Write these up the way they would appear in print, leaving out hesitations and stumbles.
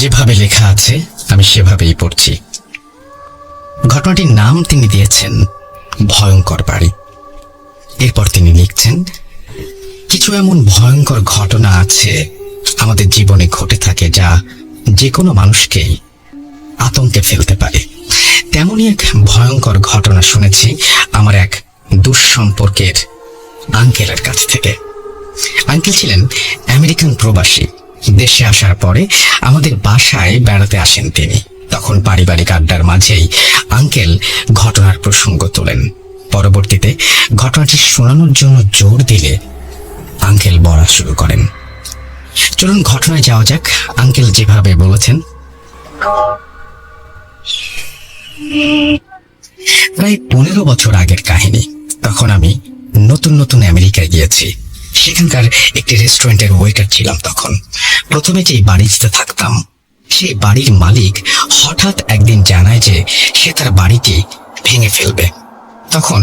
যেভাবে লেখা আছে আমি সেভাবেই পড়ছি। ঘটনাটির নাম তিনি দিয়েছেন ভয়ঙ্কর বাড়ি। এরপর তিনি লিখছেন, কিছু এমন ভয়ঙ্কর ঘটনা আছে আমাদের জীবনে ঘটে থাকে যা যে কোনো মানুষকেই আতঙ্কে ফেলতে পারে। তেমনই এক ভয়ঙ্কর ঘটনা শুনেছি আমার এক দুঃসম্পর্কের আঙ্কেলের কাছ থেকে। আঙ্কেল ছিলেন আমেরিকান প্রবাসী। দেশে আসার পরে আমাদের বাসায় বেড়াতে আসেন তিনি। তখন পারিবারিক আড্ডার মাঝেই আঙ্কেল ঘটনার প্রসঙ্গ তোলেন। পরবর্তীতে ঘটনাটি শোনানোর জন্য জোর দিলে আঙ্কেল বলা শুরু করেন। চলুন ঘটনায় যাওয়া যাক। আঙ্কেল যেভাবে বলেছেন, প্রায় 15 বছর আগের কাহিনী। তখন আমি নতুন নতুন আমেরিকায় গিয়েছি। সেখানকার একটি রেস্টুরেন্টের ওয়েটার ছিলাম তখন। প্রথমে যে বাড়িতে থাকতাম সেই বাড়ির মালিক হঠাৎ একদিন জানায় যে সে তার বাড়িটি ভেঙে ফেলবে। তখন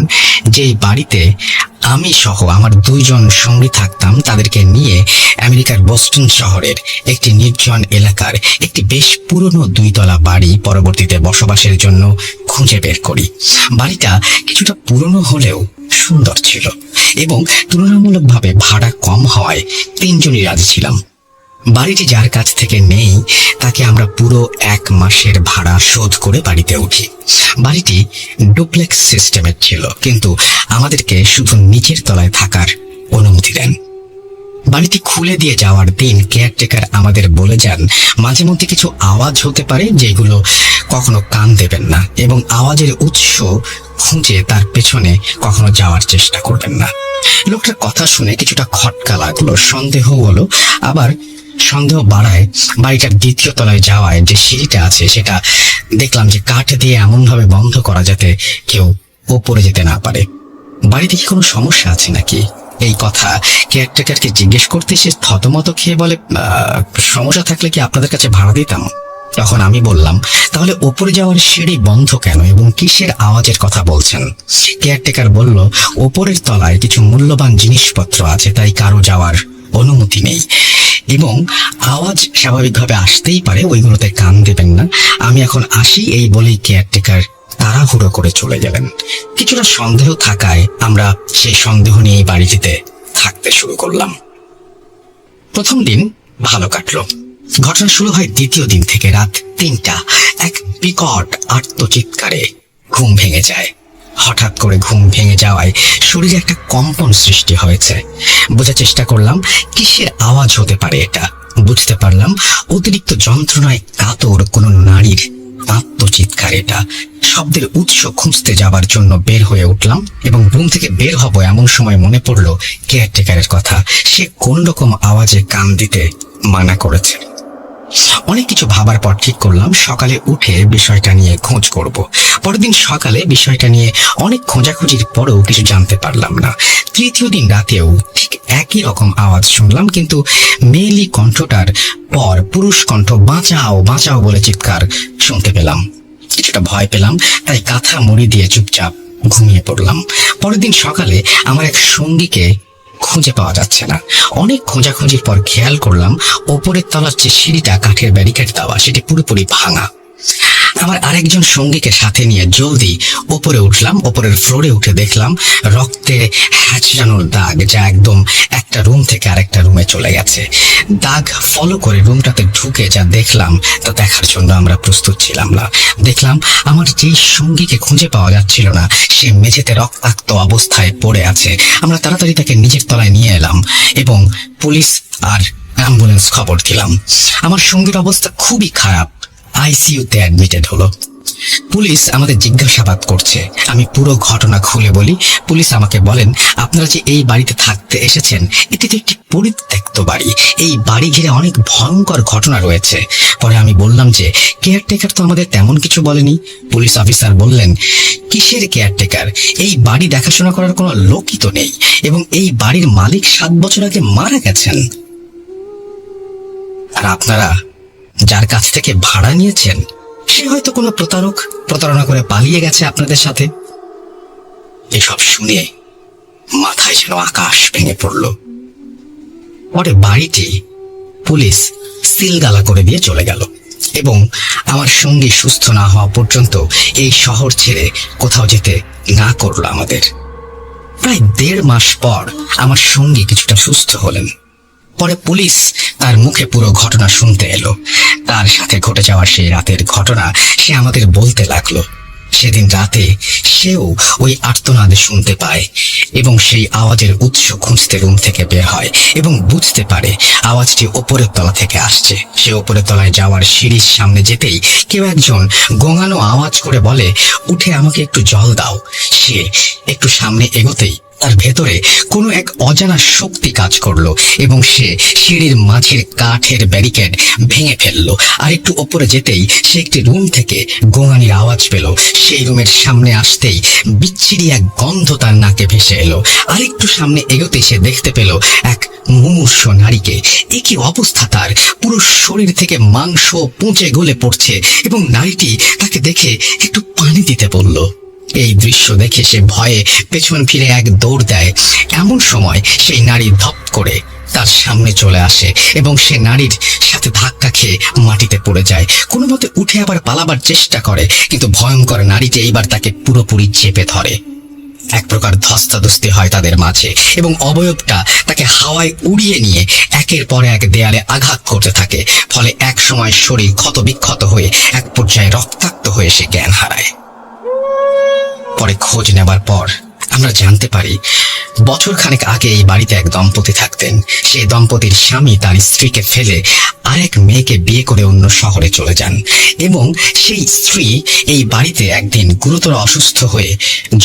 যেই বাড়িতে আমি সহ আমার 2 জন সঙ্গী থাকতাম, তাদেরকে নিয়ে আমেরিকার বোস্টন শহরের একটি নির্জন এলাকার একটি বেশ পুরনো 2 তলা বাড়ি পরবর্তীতে বসবাসের জন্য খুঁজে বের করি। বাড়িটা কিছুটা পুরনো হলেও সুন্দর ছিল এবং তুলনামূলকভাবে ভাড়া কম হওয়ায় 3 জনই রাজি ছিলাম। বাড়িটি যার কাছ থেকে নেই তাকে আমরা পুরো 1 মাসের ভাড়া শোধ করে বাড়িতে উঠি। বাড়িটি ডুপ্লেক্স সিস্টেমের ছিল, কিন্তু আমাদেরকে শুধু নিচের তলায় থাকার অনুমতি দেন। বাড়িটি খুলে দিয়ে যাওয়ার দিন কেয়ারটেকার আমাদের বলে যান মাঝে মধ্যে কিছু আওয়াজ হতে পারে যেগুলো কখনো কান দেবেন না এবং আওয়াজের উৎস খুঁজে তার পেছনে কখনো যাওয়ার চেষ্টা করবেন না। লোকটার কথা শুনে কিছুটা খটকা লাগলো, সন্দেহ হলো। আবার সন্দেহ বাড়ায় বাড়িটার 2য় তলায় যাওয়ায় যে সিঁড়িটা আছে সেটা দেখলাম যে কাঠ দিয়ে এমন ভাবে বন্ধ করা যাতে কেউ ওপরে যেতে না পারে। বাড়িতে কি কোনো সমস্যা আছে নাকি? এই কথা কেয়ারটেকারকে জিজ্ঞেস করতে সে থতমত খেয়ে বলে, সমস্যা থাকলে কি আপনাদের কাছে ভাড়া দিতাম। তখন আমি বললাম, তাহলে ওপরে যাওয়ার সিঁড়ি বন্ধ কেন এবং কিসের আওয়াজের কথা বলছেন? কেয়ারটেকার বলল, ওপরের তলায় কিছু মূল্যবান জিনিসপত্র আছে, তাই কারো যাওয়ার অনুমতি নেই এবং আওয়াজ স্বাভাবিকভাবে আসতেই পারে, ওইগুলোতে কান দেবেন না। আমি এখন আসি, এই বলেই কেয়ারটেকার তাড়াহুড়ো করে চলে গেলেন। কিছুটা সন্দেহ থাকায় আমরা সেই সন্দেহ নিয়ে বাড়িটিতে থাকতে শুরু করলাম। প্রথম দিন ভালো কাটলো। ঘটনা শুরু হয় 2য় দিন থেকে। রাত 3টা এক বিকট আর্তচিৎকারে ঘুম ভেঙে যায়। হঠাৎ করে ঘুম ভেঙে যাওয়ায় শরীরে একটা কম্পন সৃষ্টি হয়েছে। বোঝার চেষ্টা করলাম কিসের আওয়াজ হতে পারে এটা। বুঝতে পারলাম অতিরিক্ত যন্ত্রণায় কাতর কোনো নারীর আত্মচিৎকার এটা। শব্দের উৎস খুঁজতে যাবার জন্য বের হয়ে উঠলাম এবং রুম থেকে বের হব এমন সময় মনে পড়ল কেয়ারটেকারের কথা। সে কোন রকম আওয়াজে কান দিতে মানা করেছে। অনেক কিছু ভাবার পর ঠিক করলাম সকালে উঠে বিষয়টা নিয়ে খোঁজ করব। পরের দিন সকালে বিষয়টা নিয়ে অনেক খোঁজাখুঁজির পরেও কিছু জানতে পারলাম না। 3য় দিন রাতেও ঠিক একই রকম আওয়াজ শুনলাম, কিন্তু মেয়েলি কণ্ঠটার পর পুরুষ কণ্ঠ বাঁচাও বাঁচাও বলে চিৎকার শুনতে পেলাম। কিছুটা ভয় পেলাম, তাই কাঁথা মুড়ি দিয়ে চুপচাপ ঘুমিয়ে পড়লাম। পরের দিন সকালে আমার এক সঙ্গীকে খুঁজে পাওয়া যাচ্ছে না। অনেক খোঁজাখুঁজির পর খেয়াল করলাম ওপরের তলার যে সিঁড়িটা কাঠের ব্যারিকেড দেওয়া সেটি পুরোপুরি ভাঙা। আমার আরেকজন সঙ্গীকে সাথে নিয়ে জলদি ওপরে উঠলাম। ওপরের ফ্লোরে উঠে দেখলাম রক্তে হ্যাঁচড়ানোর দাগ, যা একদম একটা রুম থেকে আরেকটা রুমে চলে গেছে। দাগ ফলো করে রুমটাতে ঢুকে যা দেখলাম তা দেখার জন্য আমরা প্রস্তুত ছিলাম না। দেখলাম আমার যেই সঙ্গীকে খুঁজে পাওয়া যাচ্ছিল না সে মেঝেতে রক্তাক্ত অবস্থায় পড়ে আছে। আমরা তাড়াতাড়ি তাকে নিচের তলায় নিয়ে এলাম এবং পুলিশ আর অ্যাম্বুলেন্স খবর দিলাম। আমার সঙ্গীর অবস্থা খুবই খারাপ, আইসিইউতে অ্যাডমিটেড হলো। পুলিশ আমাদের জিজ্ঞাসাবাদ করছে। আমি পুরো ঘটনা খুলে বলি। পুলিশ আমাকে বলেন, আপনারা যে এই বাড়িতে থাকতে এসেছেন এটি তো একটি পরিত্যক্ত বাড়ি, এই বাড়ি ঘিরে অনেক ভয়ঙ্কর ঘটনা রয়েছে। পরে আমি বললাম যে কেয়ারটেকার তো আমাদের তেমন কিছু বলেনি। পুলিশ অফিসার বললেন, কিসের কেয়ারটেকার? এই বাড়ি দেখাশোনা করার কোনো লোকই তো নেই এবং এই বাড়ির মালিক 7 বছর আগে মারা গেছেন। আর আপনারা যার কাছ থেকে ভাড়া নিয়েছেন সে হয়তো কোনো প্রতারণা করে পালিয়ে গেছে আপনাদের সাথে। এসব শুনে মাথায় যেন আকাশ ভেঙে পড়ল। পরে বাড়িটি পুলিশ সিলগালা করে দিয়ে চলে গেল। এবং আমার সঙ্গী সুস্থ না হওয়া পর্যন্ত এই শহর ছেড়ে কোথাও যেতে না করলো আমাদের। প্রায় 1.5 মাস পর আমার সঙ্গী কিছুটা সুস্থ হলেন। পরে পুলিশ তার মুখে পুরো ঘটনা শুনতে এলো। তার সাথে ঘটে যাওয়া সেই রাতের ঘটনা সে আমাদের বলতে লাগলো। সেদিন রাতে সেও ওই আর্তনাদ শুনতে পায় এবং সেই আওয়াজের উৎস খুঁজতে রুম থেকে বের হয় এবং বুঝতে পারে আওয়াজটি ওপরের তলা থেকে আসছে। সে ওপরের তলায় যাওয়ার সিঁড়ির সামনে যেতেই কেউ একজন গোঙানো আওয়াজ করে বলে, উঠে আমাকে একটু জল দাও। সে একটু সামনে এগোতেই তার ভেতরে কোনো এক অজানা শক্তি কাজ করলো এবং সে সিঁড়ির মাঝের কাঠের ব্যারিকেড ভেঙে ফেললো। আর একটু ওপরে যেতেই সে একটি রুম থেকে গোঙানির আওয়াজ পেল। সেই রুমের সামনে আসতেই বিচ্ছিরি এক গন্ধ তার নাকে ভেসে এলো। আর একটু সামনে এগোতে সে দেখতে পেল এক মুমূর্ষ নারীকে। একই অবস্থা, তার পুরো শরীর থেকে মাংস পচে গলে পড়ছে এবং নারীটি তাকে দেখে একটু পানি দিতে বলল। এই দৃশ্য দেখে সে ভয়ে পেছন ফিরে এক দৌড় দেয়। এমন সময় সেই নারী ধপ করে তার সামনে চলে আসে এবং সে নারীর সাথে ধাক্কা খেয়ে মাটিতে পড়ে যায়। কোনো মতে উঠে আবার পালাবার চেষ্টা করে, কিন্তু ভয়ঙ্কর নারীটি এইবার তাকে পুরোপুরি চেপে ধরে। এক প্রকার ধস্তাধস্তি হয় তাদের মাঝে এবং অবয়বটা তাকে হাওয়ায় উড়িয়ে নিয়ে একের পর এক দেয়ালে আঘাত করতে থাকে। ফলে এক সময় শরীর ক্ষতবিক্ষত হয়ে এক পর্যায়ে রক্তাক্ত হয়ে সে জ্ঞান হারায়। পরে খোঁজ নেবার পর আমরা জানতে পারি বছরখানেক আগে এই বাড়িতে এক দম্পতি থাকতেন। সেই দম্পতির স্বামী তার স্ত্রীকে ফেলে আরেক মেয়েকে বিয়ে করে অন্য শহরে চলে যান এবং সেই স্ত্রী এই বাড়িতে একদিন গুরুতর অসুস্থ হয়ে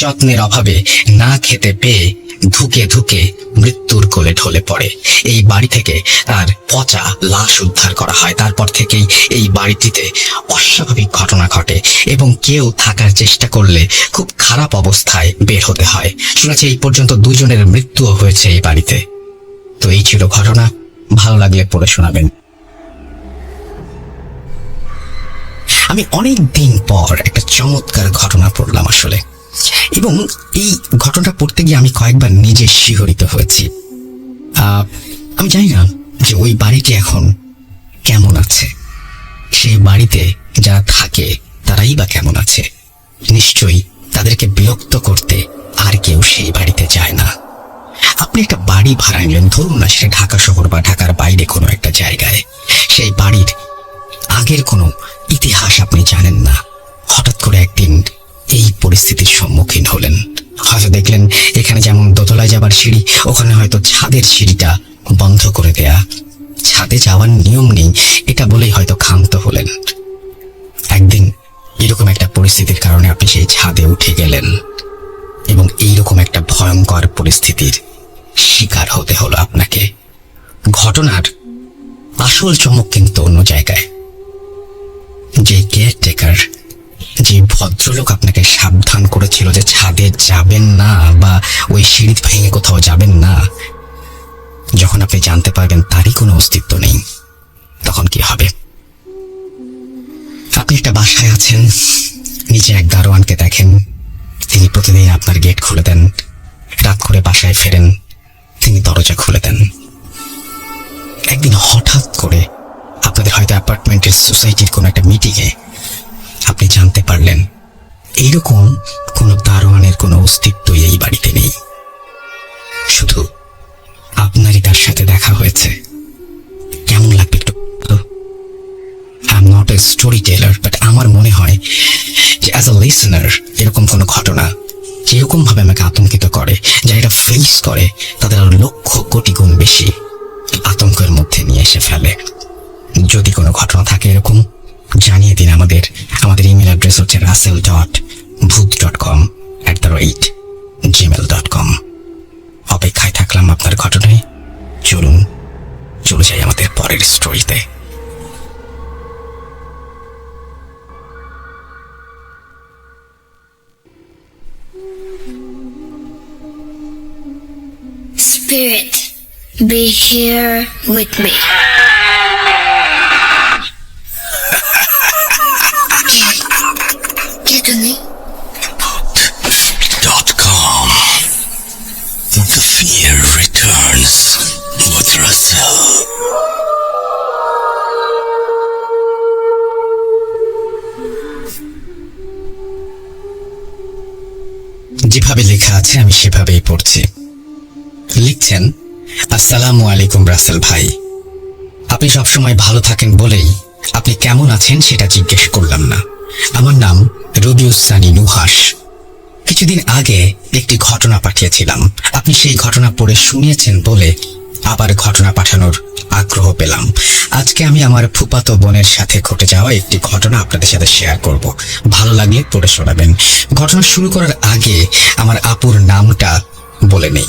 যত্নের অভাবে না খেতে পেয়ে ধুকে ধুকে মৃত্যুর কোলে ঢলে পড়ে। এই বাড়ি থেকে তার পচা লাশ উদ্ধার করা হয়। তারপর থেকেই এই বাড়িটিতে অস্বাভাবিক ঘটনা ঘটে এবং কেউ থাকার চেষ্টা করলে খুব খারাপ অবস্থায় বের হতে হয়। শুনেছি এই পর্যন্ত 2 জনের মৃত্যুও হয়েছে এই বাড়িতে। তো এই ছিল ঘটনা। ভালো লাগলে পড়ে শোনাবেন। আমি অনেক দিন পর একটা চমৎকার ঘটনা পড়লাম আসলে, এবং এই ঘটনাটা পড়তে গিয়ে আমি কয়েকবার নিজে শিহরিত হয়েছি। আমি জানি না যে ওই বাড়িটি এখন কেমন আছে, সেই বাড়িতে যারা থাকে তারাই বা কেমন আছে। নিশ্চয়ই তাদেরকে বিরক্ত করতে আর কেউ সেই বাড়িতে যায় না। আপনি একটা বাড়ি ভাড়া নিলেন, ধরুন না সেটা ঢাকা শহর বা ঢাকার বাইরে কোনো একটা জায়গায়। সেই বাড়ির আগের কোনো ইতিহাস আপনি জানেন না। হঠাৎ করে একদিন এই পরিস্থিতির সম্মুখীন হলেন। হয়তো দেখলেন এখানে যেমন দোতলায় যাবার সিঁড়ি, ওখানে হয়তো ছাদের সিঁড়িটা বন্ধ করে দেয়া। ছাদে যাওয়ার নিয়ম নেই এটা বলেই হয়তো ক্ষান্ত হলেন। একদিন এরকম একটা পরিস্থিতির কারণে আপনি সেই ছাদে উঠে গেলেন এবং এইরকম একটা ভয়ঙ্কর পরিস্থিতির শিকার হতে হলো আপনাকে। ঘটনার আসল চমক কিন্তু অন্য জায়গায়। যে কেয়ারটেকার, যে ভদ্রলোক আপনাকে সাবধান করেছিল যে ছাদে যাবেন না বা ওই সিঁড়ি ভেঙে কোথাও যাবেন না, যখন আপনি জানতে পারবেন তারই কোনো অস্তিত্ব নেই, তখন কি হবে? আপনি একটা বাসায় আছেন, নিচে এক দারোয়ানকে দেখেন, তিনি প্রতিদিন আপনার গেট খুলে দেন। রাত করে বাসায় ফেরেন, তিনি দরজা খুলে দেন। একদিন হঠাৎ করে আপনাদের হয়তো অ্যাপার্টমেন্টের সোসাইটির কোনো একটা মিটিংয়ে আপনি জানতে পারলেন এইরকম কোনো দারোয়ানের কোনো অস্তিত্বই এই বাড়িতে নেই, শুধু আপনারই তার সাথে দেখা হয়েছে। কেমন লাগবে একটু? I am not a storyteller, but আমার মনে হয় যে অ্যাজ আ লিসনার এরকম কোনো ঘটনা যেরকম ভাবে আমাকে আতঙ্কিত করে, যারা এটা ফেস করে তাদের আরো লক্ষ কোটি গুণ বেশি আতঙ্কের মধ্যে নিয়ে এসে ফেলে। যদি কোনো ঘটনা থাকে এরকম, জানিয়ে দিন। আমাদের ইমেল অ্যাড্রেস হচ্ছে russell.booth.com@gmail.com। অপেক্ষায় থাকলাম আপনার ঘটনায়। চলুন চলে যাই আমাদের পরের স্টোরিতে। Spirit, be here with me. Get to me. .com. The fear returns with Russell. যেভাবে লেখা আছে আমি সেভাবেই পড়ছি। লিখছেন, আসসালামু আলাইকুম রাসেল ভাই, আপনি সবসময় ভালো থাকেন বলেই আপনি কেমন আছেন সেটা জিজ্ঞেস করলাম না। আমার নাম রবিউস সানি নুহাস। কিছুদিন আগে একটি ঘটনা পাঠিয়েছিলাম, আপনি সেই ঘটনা পড়ে শুনিয়েছেন বলে আবার ঘটনা পাঠানোর আগ্রহ পেলাম। আজকে আমি আমার ফুফাতো বোনের সাথে ঘটে যাওয়া একটি ঘটনা আপনাদের সাথে শেয়ার করব, ভালো লাগলে পড়ে শোনাবেন। ঘটনা শুরু করার আগে আমার আপুর নামটা বলে নেই।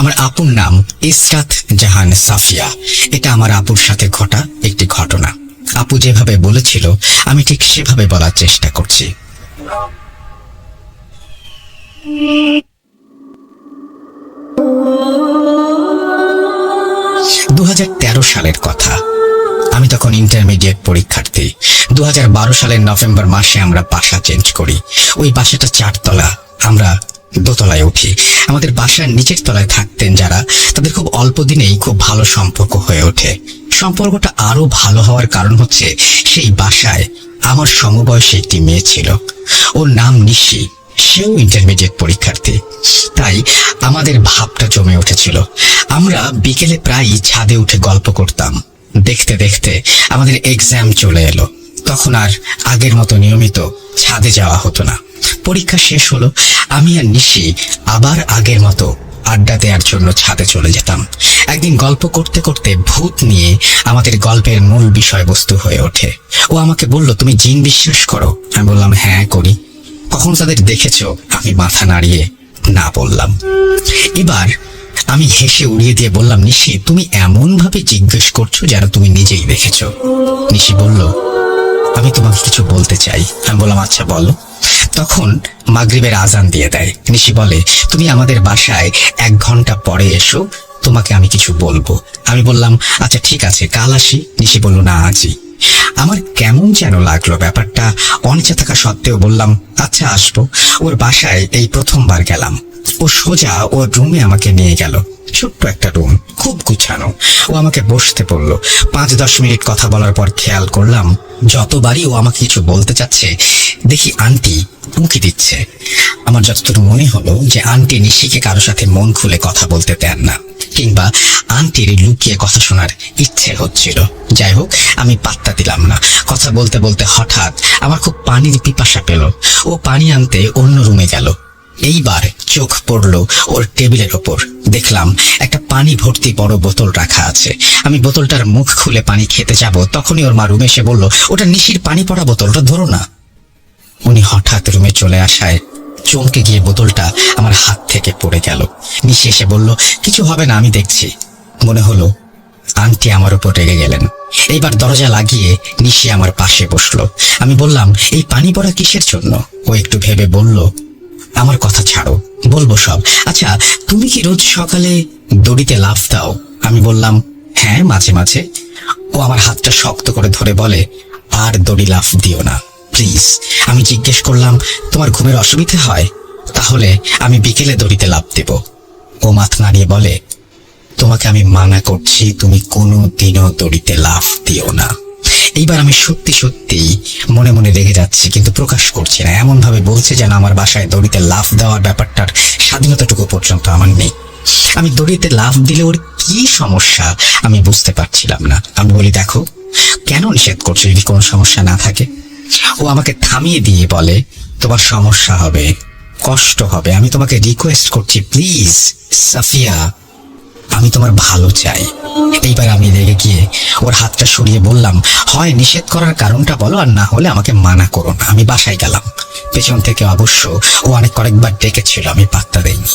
আমার আপুর নাম ইসরাত জাহান সাফিয়া। এটা আমার আপুর সাথে ঘটা একটি ঘটনা। আপু যেভাবে বলেছিল আমি ঠিক সেভাবে বলার চেষ্টা করছি। 2013 সালের কথা। আমি তখন ইন্টারমিডিয়েট পরীক্ষার্থী। 2012 সালের নভেম্বর মাসে আমরা বাসা চেঞ্জ করি। ওই বাসাটা 4 তলা, আমরা দোতলায় উঠি। আমাদের বাসার নিচের তলায় থাকতেন যারা, তাদের খুব অল্প দিনেই খুব ভালো সম্পর্ক হয়ে ওঠে। সম্পর্কটা আরো ভালো হওয়ার কারণ হচ্ছে সেই বাসায় আমার সমবয়সী একটি মেয়ে ছিল। ওর নাম নিশি, সেও ইন্টারমিডিয়েট পরীক্ষার্থী। তাই আমাদের ভাবটা জমে উঠেছিল। আমরা বিকেলে প্রায়ই ছাদে উঠে গল্প করতাম। দেখতে দেখতে আমাদের এক্সাম চলে এলো। তখন আর আগের মতো নিয়মিত ছাদে যাওয়া হতো না। পরীক্ষা শেষ হলো, আমি আর নিশি আবার আগের মতো আড্ডা দেওয়ার জন্য ছাদে চলে যেতাম। একদিন গল্প করতে করতে ভূত নিয়ে আমাদের গল্পের মূল বিষয়বস্তু হয়ে ওঠে। ও আমাকে বলল, তুমি জিন বিশ্বাস করো? আমি বললাম, হ্যাঁ করি। কখন তাদের দেখেছো? আমি মাথা নাড়িয়ে না বললাম। এবার আমি হেসে উড়িয়ে দিয়ে বললাম, নিশি তুমি এমন ভাবে জিজ্ঞেস করছো যেন তুমি নিজেই দেখেছো। নিশি বলল, আমি তোমাকে কিছু বলতে চাই। আমি বললাম, আচ্ছা বলো। তখন মাগরিবের আজান দিয়ে দেয়। নিশি বলে, তুমি আমাদের বাসায় 1 ঘন্টা পরে এসো, তোমাকে আমি কিছু বলবো। আমি বললাম, আচ্ছা ঠিক আছে, কাল আসি? নিশি বলল, না আজই। আমার কেমন যেন লাগলো ব্যাপারটা। অনিচ্ছা থাকা সত্ত্বেও বললাম, আচ্ছা আসবো। ওর বাসায় এই প্রথমবার গেলাম। ও সোজা ওর রুমে আমাকে নিয়ে গেল। ছোট্ট একটা রুম, খুব গুছানো। ও আমাকে বসতে বললো। 5-10 মিনিট কথা বলার পর খেয়াল করলাম যতবারই ও আমাকে কিছু বলতে চাচ্ছে দেখি আন্টি উঁকি দিচ্ছে। আমার যতদূর মনে হলো যে আন্টি নিশিকে কারো সাথে মন খুলে কথা বলতে দেন না, কিংবা আন্টির লুকিয়ে কথা শোনার ইচ্ছে হচ্ছিল। যাই হোক, আমি পাত্তা দিলাম না। কথা বলতে বলতে হঠাৎ আমার খুব পানির পিপাসা পেল। ও পানি আনতে অন্য রুমে গেল। এইবার চোখ পড়লো ওর টেবিলের ওপর। দেখলাম একটা পানি ভর্তি বড় বোতল রাখা আছে। আমি বোতলটার মুখ খুলে পানি খেতে যাব, তখনই ওর মা রুমে এসে বলল, ওটা নিশির পানি পড়া বোতল, ওটা ধরো না। উনি হঠাৎ রুমে চলে আসায় চমকে গিয়ে বোতলটা আমার হাত থেকে পড়ে গেল। নিশি এসে বলল, কিছু হবে না, আমি দেখছি। মনে হলো আন্টি আমার উপর রেগে গেলেন। এইবার দরজা লাগিয়ে নিশি আমার পাশে বসলো। আমি বললাম, এই পানি পড়া কিসের জন্য? ও একটু ভেবে বলল, আমার কথা ছাড়ো, বলবো সব। আচ্ছা, তুমি কি রোজ সকালে দড়িতে লাফ দাও? আমি বললাম, হ্যাঁ মাঝে মাঝে। ও আমার হাতটা শক্ত করে ধরে বলে, আর দড়ি লাফ দিও না প্লিজ। আমি জিজ্ঞেস করলাম, তোমার ঘুমের অসুবিধা হয়? তাহলে আমি বিকেলে দড়িতে লাফ দেব। ও মাথা নাড়িয়ে বলে, তোমাকে আমি মানা করছি, তুমি কোনো দিনও দড়িতে লাফ দিও না। এইবার আমি সত্যি সত্যি মনে মনে রেগে যাচ্ছি, কিন্তু প্রকাশ করছি না। এমন ভাবে বলছে যেন আমার বাসায় দড়িতে লাফ দেওয়ার ব্যাপারটার স্বাধীনতাটুকু পর্যন্ত আমার নেই। আমি দড়িতে লাফ দিলে ওর কি সমস্যা আমি বুঝতে পারছিলাম না। আমি বলি, দেখো কেন নিষেধ করছো যদি কোনো সমস্যা না থাকে? ও আমাকে থামিয়ে দিয়ে বলে, তোমার সমস্যা হবে, কষ্ট হবে। আমি তোমাকে রিকোয়েস্ট করছি, প্লিজ সাফিয়া, আমি তোমার ভালো চাই। এইবার আমি রেগে গিয়ে ওর হাতটা সরিয়ে বললাম, হয় নিষেধ করার কারণটা বলো, আর না হলে আমাকে মানা করো না। আমি বাসায় গেলাম। পেছন থেকে অবশ্য ও কয়েকবার ডেকেছিল, আমি পাত্তা দেইনি।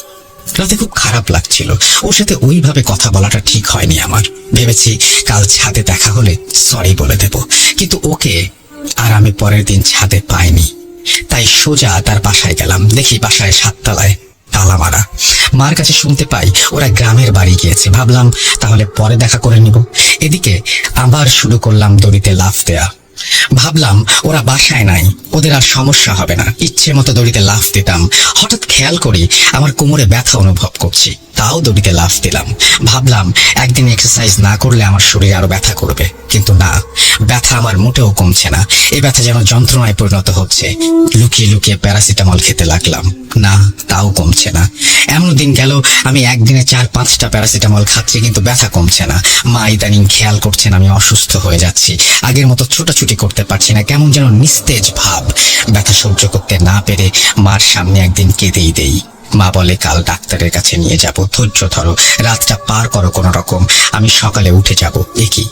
রাতে খুব খারাপ লাগছিল। ওর সাথে ওইভাবে কথা বলাটা ঠিক হয়নি আমার। ভেবেছি কাল ছাদে দেখা হলে সরি বলে দেব, কিন্তু ওকে আর আমি পরের দিন ছাদে পাইনি। তাই সোজা তার বাসায় গেলাম। দেখি বাসায় 7 তলায় তালা মারা। মার কাছে শুনতে পাই ওরা গ্রামের বাড়ি গিয়েছে। ভাবলাম তাহলে পরে দেখা করে নিব। এদিকে আবার শুরু করলাম দড়িতে লাফ দেয়া। ভাবলাম ওরা বাসায় নাই, ওদের আর সমস্যা হবে না, ইচ্ছে মতো দড়িতে লাফ দিতাম। হঠাৎ খেয়াল করি আমার কোমরে ব্যথা অনুভব করছি, তাও দড়িতে লাফ দিলাম। ভাবলাম একদিন এক্সারসাইজ না করলে আমার শরীর আরো ব্যথা করবে, কিন্তু না, ব্যথা আমার মোটেও কমছে না। এই ব্যথা যেন যন্ত্রণায় পরিণত হচ্ছে। লুকিয়ে লুকিয়ে প্যারাসিটামল খেতে লাগলাম, না, তাও কমছে না। এমন দিন গেল আমি একদিনে 4-5টা প্যারাসিটামল খাচ্ছি, কিন্তু ব্যথা কমছে না। মা ইদানিং খেয়াল করছেন আমি অসুস্থ হয়ে যাচ্ছি, আগের মতো ছোটাছুটি করতে পারছি না, কেমন যেন নিস্তেজ ভাব। ব্যথা সহ্য করতে না পেরে মার সামনে একদিন কেঁদেই দেই। মা বলে কাল ডাক্তারের কাছে নিয়ে যাব, ধৈর্য ধরো, রাতটা পার করো কোনো রকম, আমি সকালে উঠে যাব। একই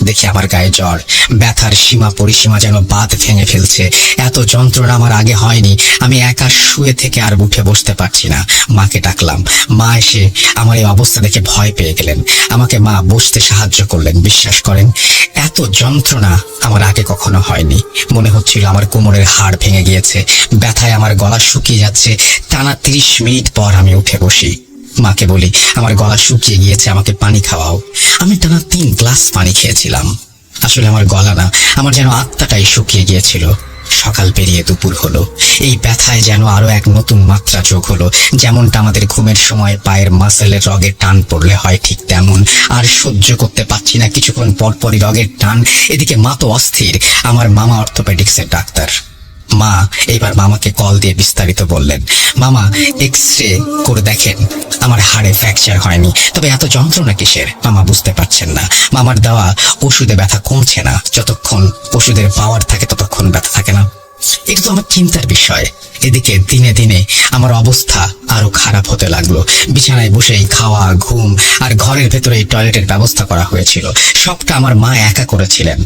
দেখি আমার গায়ে জ্বর, ব্যথার সীমা পরিসীমা যেন বাঁধ ভেঙে ফেলছে। এত যন্ত্রণা আমার আগে হয়নি। আমি একা শুয়ে থেকে আর উঠে বসতে পারছি না। মাকে ডাকলাম, মা এসে আমার এই অবস্থা দেখে ভয় পেয়ে গেলেন। আমাকে মা বসতে সাহায্য করলেন। বিশ্বাস করেন, এত যন্ত্রণা আমার আগে কখনো হয়নি। মনে হচ্ছিল আমার কোমরের হাড় ভেঙে গিয়েছে, ব্যথায় আমার গলা শুকিয়ে যাচ্ছে। টানা 30 মিনিট পর আমি উঠে বসি। মাকে বলি আমার গলা শুকিয়ে গিয়েছে, আমাকে পানি খাওয়াও। আমি টানা 3 গ্লাস পানি খেয়েছিলাম। আসলে আমার গলা না, আমার যেন আত্মাটাই শুকিয়ে গিয়েছিল। সকাল পেরিয়ে দুপুর হলো, এই ব্যথায় যেন আরো এক নতুন মাত্রা যোগ হলো। যেমনটা আমাদের ঘুমের সময় পায়ের মাসেলের রগের টান পড়লে হয়, ঠিক তেমন। আর সহ্য করতে পারছি না, কিছুক্ষণ পরপরই রগের টান। এদিকে মা তো অস্থির। আমার মামা অর্থোপেডিক্সের ডাক্তার। মা এবার মামাকে কল দিয়ে বিস্তারিত বললেন। মামা এক্স-রে করে দেখেন আমার হাড়ে ফ্র্যাকচার হয়নি, তবে এত যন্ত্রণা কিসের মামা বুঝতে পারছেন না। মামার দেওয়া ওষুধে ব্যথা কমছে না, যতক্ষণ ওষুধের পাওয়ার থাকে ততক্ষণ ব্যথা থাকে না। এটা তো আমার চিন্তার বিষয়। এদিকে দিনে দিনে আমার অবস্থা আরো খারাপ হতে লাগলো। বিছানায় বসেই খাওয়া, ঘুম আর ঘরের ভেতরে টয়লেটের ব্যবস্থা করা হয়েছিল। সবটা আমার মা একা করেছিলেন।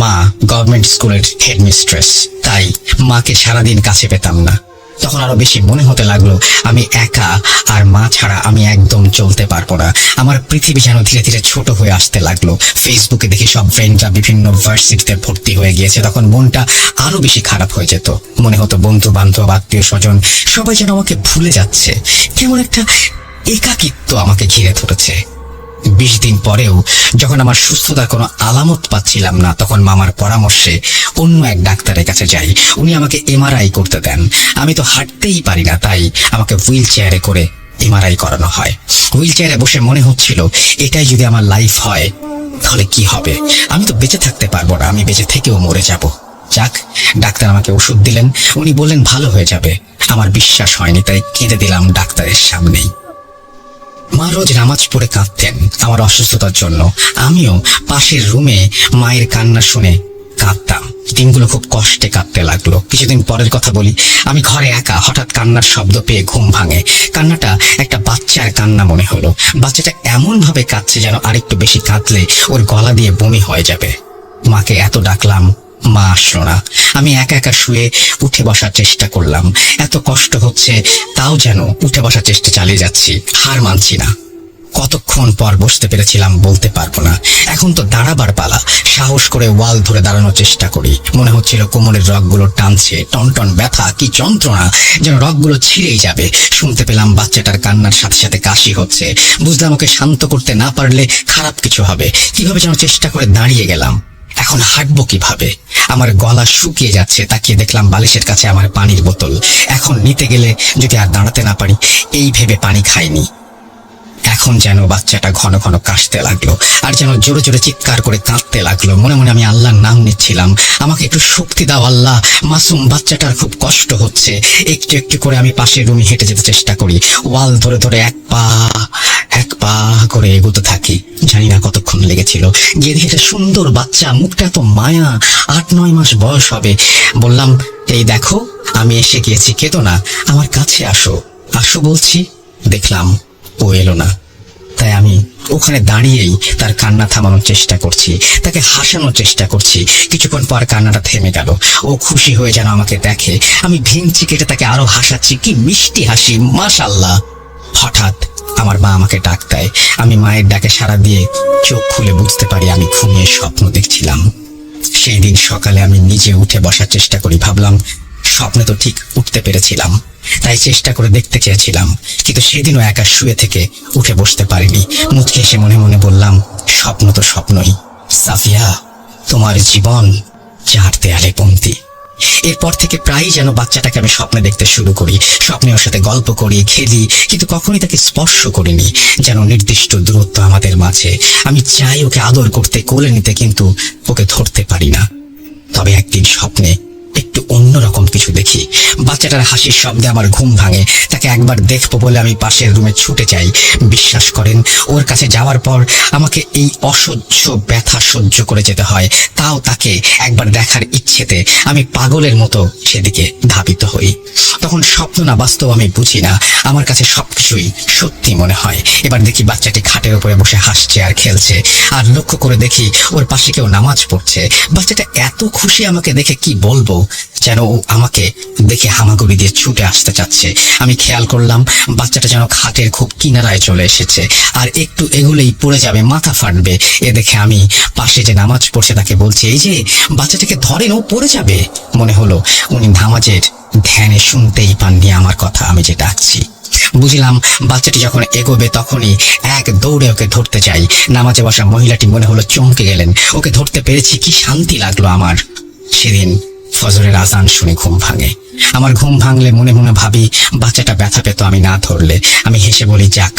মা গভর্নমেন্ট স্কুলের হেডমিস্ট্রেস, তাই মাকে সারাদিন কাছে পেতাম না। তখন আরো বেশি মনে হতে লাগলো আমি একা, আর মা ছাড়া আমি একদম চলতে পারবো না। আমার পৃথিবী যেন ধীরে ধীরে ছোট হয়ে আসতে লাগলো। ফেসবুকে দেখি সব ফ্রেন্ডরা বিভিন্ন ভার্সিটিতে ভর্তি হয়ে গিয়েছে, তখন মনটা আরো বেশি খারাপ হয়ে যেত। মনে হতো বন্ধু বান্ধব, আত্মীয় স্বজন সবাই যেন আমাকে ভুলে যাচ্ছে। কেমন একটা একাকিত্ব আমাকে ঘিরে ধরেছে। 20 দিন পরেও যখন আমার সুস্থতার কোনো আলামত পাচ্ছিলাম না, তখন মামার পরামর্শে অন্য এক ডাক্তারের কাছে যাই। উনি আমাকে এমআরআই করতে দেন। আমি তো হাঁটতেই পারি না, তাই আমাকে হুইল চেয়ারে করে এমআরআই করানো হয়। হুইল চেয়ারে বসে মনে হচ্ছিল এটাই যদি আমার লাইফ হয় তাহলে কি হবে। আমি তো বেঁচে থাকতে পারবো না, আমি বেঁচে থেকেও মরে যাব। যাক, ডাক্তার আমাকে ওষুধ দিলেন। উনি বললেন ভালো হয়ে যাবে। আমার বিশ্বাস হয়নি, তাই কেঁদে দিলাম ডাক্তারের সামনেই। মা রোজ নামাজ পড়ে কাঁদতেন আমার অসুস্থতার জন্য। আমিও পাশের রুমে মায়ের কান্না শুনে কাঁদতাম। দিনগুলো খুব কষ্টে কাটতে লাগলো। কিছুদিন পরের কথা বলি, আমি ঘরে একা, হঠাৎ কান্নার শব্দ পেয়ে ঘুম ভাঙে। কান্নাটা একটা বাচ্চার কান্না মনে হলো। বাচ্চাটা এমন ভাবে কাঁদছে যেন আরেকটু বেশি কাঁদলে ওর গলা দিয়ে বমি হয়ে যাবে। মাকে এত ডাকলাম, মা আসলো না। আমি একা একা শুয়ে উঠে বসার চেষ্টা করলাম। এত কষ্ট হচ্ছে, তাও যেন উঠে বসার চেষ্টা চালিয়ে যাচ্ছি, হার মানছি না। কতক্ষণ পর বসতে পেরেছিলাম বলতে পারবো না। এখন তো দাঁড়াবার পালা। সাহস করে ওয়াল ধরে দাঁড়ানোর চেষ্টা করি। মনে হচ্ছিল কোমরের রগগুলো টানছে, টনটন ব্যথা, কি যন্ত্রণা, যেন রগগুলো ছিঁড়েই যাবে। শুনতে পেলাম বাচ্চাটার কান্নার সাথে সাথে কাশি হচ্ছে। বুঝলাম ওকে শান্ত করতে না পারলে খারাপ কিছু হবে। কিভাবে যেন চেষ্টা করে দাঁড়িয়ে গেলাম। এখন হাঁটবো কিভাবে? আমার গলা শুকিয়ে যাচ্ছে। তাকিয়ে দেখলাম বালিশের কাছে আমার পানির বোতল। এখন নিতে গেলে যদি আর দাঁড়াতে না পারি, এই ভেবে পানি খাইনি। এখন যেন বাচ্চাটা ঘন ঘন কাশতে লাগলো, আর যেন জোরে জোরে চিৎকার করে কাঁদতে লাগলো। মনে মনে আমি আল্লাহর নাম নিচ্ছিলাম, আমাকে একটু শক্তি দাও আল্লাহ, মাসুম বাচ্চাটার খুব কষ্ট হচ্ছে। একটু একটু করে আমি পাশের রুমে হেঁটে যেতে চেষ্টা করি। ওয়াল ধরে ধরে এক পা করে এগোতে থাকি। জানি না কতক্ষণ লেগেছিল। গিয়ে দেখি একটা সুন্দর বাচ্চা, মুখটা এত মায়া, 8-9 মাস বয়স হবে। বললাম, এই দেখো আমি এসে গিয়েছি, কেঁদো না, আমার কাছে আসো। আসো বলছি, দেখলাম ও এলো না। তাই আমি ওখানে দাঁড়িয়েই তার কান্না থামানোর চেষ্টা করছি, তাকে হাসানোর চেষ্টা করছি। কিছুক্ষণ পর কান্নাটা থেমে গেল। ও খুশি হয়ে যেন আমাকে দেখে। আমি ভিঞ্চি কেটে তাকে আরো হাসাচ্ছি। কি মিষ্টি হাসি, মাশাআল্লাহ। হঠাৎ আমার মা আমাকে ডাক দেয়। আমি মায়ের ডাকে সাড়া দিয়ে চোখ খুলে বুঝতে পারি আমি ঘুমিয়ে স্বপ্ন দেখছিলাম। সেই দিন সকালে আমি নিজে উঠে বসার চেষ্টা করি। ভাবলাম স্বপ্নে তো ঠিক উঠতে পেরেছিলাম, তাই চেষ্টা করে দেখতে চেয়েছিলাম, কিন্তু সেদিনও একা শুয়ে থেকে উঠে বসতে পারিনি। মুচকে এসে মনে মনে বললাম, স্বপ্ন তো স্বপ্নই। সাফিয়া, তোমার জীবন চার দেয়ালে বন্দি। এরপর থেকে প্রায়ই যেন বাচ্চাটাকে আমি স্বপ্নে দেখতে শুরু করি, স্বপ্নে ওর সাথে গল্প করি, খেলি, কিন্তু কখনোই তাকে স্পর্শ করিনি। যেন নির্দিষ্ট দূরত্ব আমাদের মাঝে। আমি চাই ওকে আদর করতে, কোলে নিতে, কিন্তু ওকে ধরতে পারি না। তবে একদিন স্বপ্নে একটু অন্যরকম কিছু দেখি। বাচ্চাটার হাসির শব্দে আমার ঘুম ভাঙে। তাকে একবার দেখবো বলে আমি পাশের রুমে ছুটে যাই। বিশ্বাস করেন, ওর কাছে যাওয়ার পর আমাকে এই অসহ্য ব্যথা সহ্য করে যেতে হয়। তাও তাকে একবার দেখার ইচ্ছেতে আমি পাগলের মতো সেদিকে ধাবিত হই। তখন স্বপ্ন না বাস্তব আমি বুঝি না, আমার কাছে সবকিছুই সত্যি মনে হয়। এবার দেখি বাচ্চাটি খাটের উপরে বসে হাসছে আর খেলছে, আর লক্ষ্য করে দেখি ওর পাশে কেউ নামাজ পড়ছে। বাচ্চাটা এত খুশি আমাকে দেখে কি বলবো, যেন ও আমাকে দেখে হামাগুড়ি দিয়ে ছুটে আসতে চাচ্ছে। আমি খেয়াল করলাম বাচ্চাটা যেন খাটের খুব কিনারায় চলে এসেছে, আর একটু এগুলেই পড়ে যাবে, মাথা ফাটবে। এ দেখে আমি পাশে যে নামাজ পড়ছে তাকে বলছি, এই যে বাচ্চাটাকে ধরেন, ও পড়ে যাবে। মনে হলো উনি নামাজের ধ্যানে শুনতেই পাননি আমার কথা আমি যে ডাকছি। বুঝলাম বাচ্চাটি যখন এগোবে তখনই এক দৌড়ে ওকে ধরতে চাই। নামাজে বসা মহিলাটি মনে হলো চমকে গেলেন। ওকে ধরতে পেরেছি, কি শান্তি লাগলো আমার। সেদিন ফজরের আজান শুনে ঘুম ভাঙে। আমার ঘুম ভাঙলে মনে মনে ভাবি বাচ্চাটা ব্যথা পেত আমি না ধরলে। আমি হেসে বলি, যাক,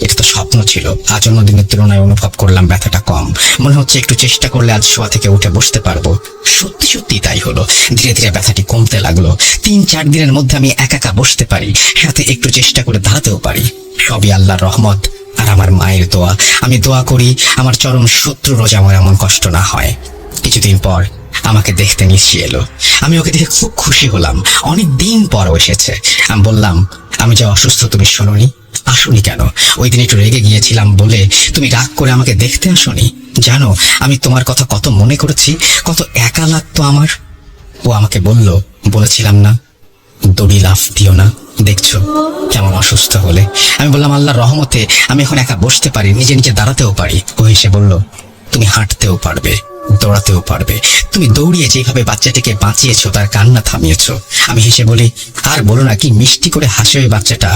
এটা তো স্বপ্ন ছিল। আজ অন্য দিনের তুলনায় অনুভব করলাম ব্যথাটা কম। মনে হচ্ছে একটু চেষ্টা করলে আজ শোয়া থেকে উঠে বসতে পারবো। সত্যি সত্যি তাই হলো। ধীরে ধীরে ব্যথাটি কমতে লাগলো। 3-4 দিনের মধ্যে আমি একা একা বসতে পারি, সাথে একটু চেষ্টা করে দাঁড়াতেও পারি। সবই আল্লাহর রহমত আর আমার মায়ের দোয়া। আমি দোয়া করি আমার চরম শত্রুরও যেমন এমন কষ্ট না হয়। কিছুদিন পর আমাকে দেখতে নিশি এলো। আমি ওকে দেখে খুব খুশি হলাম। অনেক দিন পর এসেছে। আমি বললাম, আমি যে অসুস্থ তুমি শোনোনি? আসনি কেন? ওই দিন একটু রেগে গিয়েছিলাম বলে তুমি রাগ করে আমাকে দেখতে আসনি? জানো আমি তোমার কথা কত মনে করেছি, কত একা লাগতো আমার। ও আমাকে বলেছিলাম না দড়ি লাফ দিও না, দেখছো কেমন অসুস্থ হলে। আমি বললাম, আল্লাহর রহমতে আমি এখন একা বসতে পারি, নিজে নিজে দাঁড়াতেও পারি। ও হেসে বলল, তুমি হাঁটতেও পারবে, দৌড়াতেও পারবে। তুমি দৌড়িয়ে যেভাবে বাচ্চাটিকে বাঁচিয়েছো, তার কান্না থামিয়েছো। আমি হেসে বলি, আর বলো না, কি মিষ্টি করে হাসে ওই বাচ্চাটা।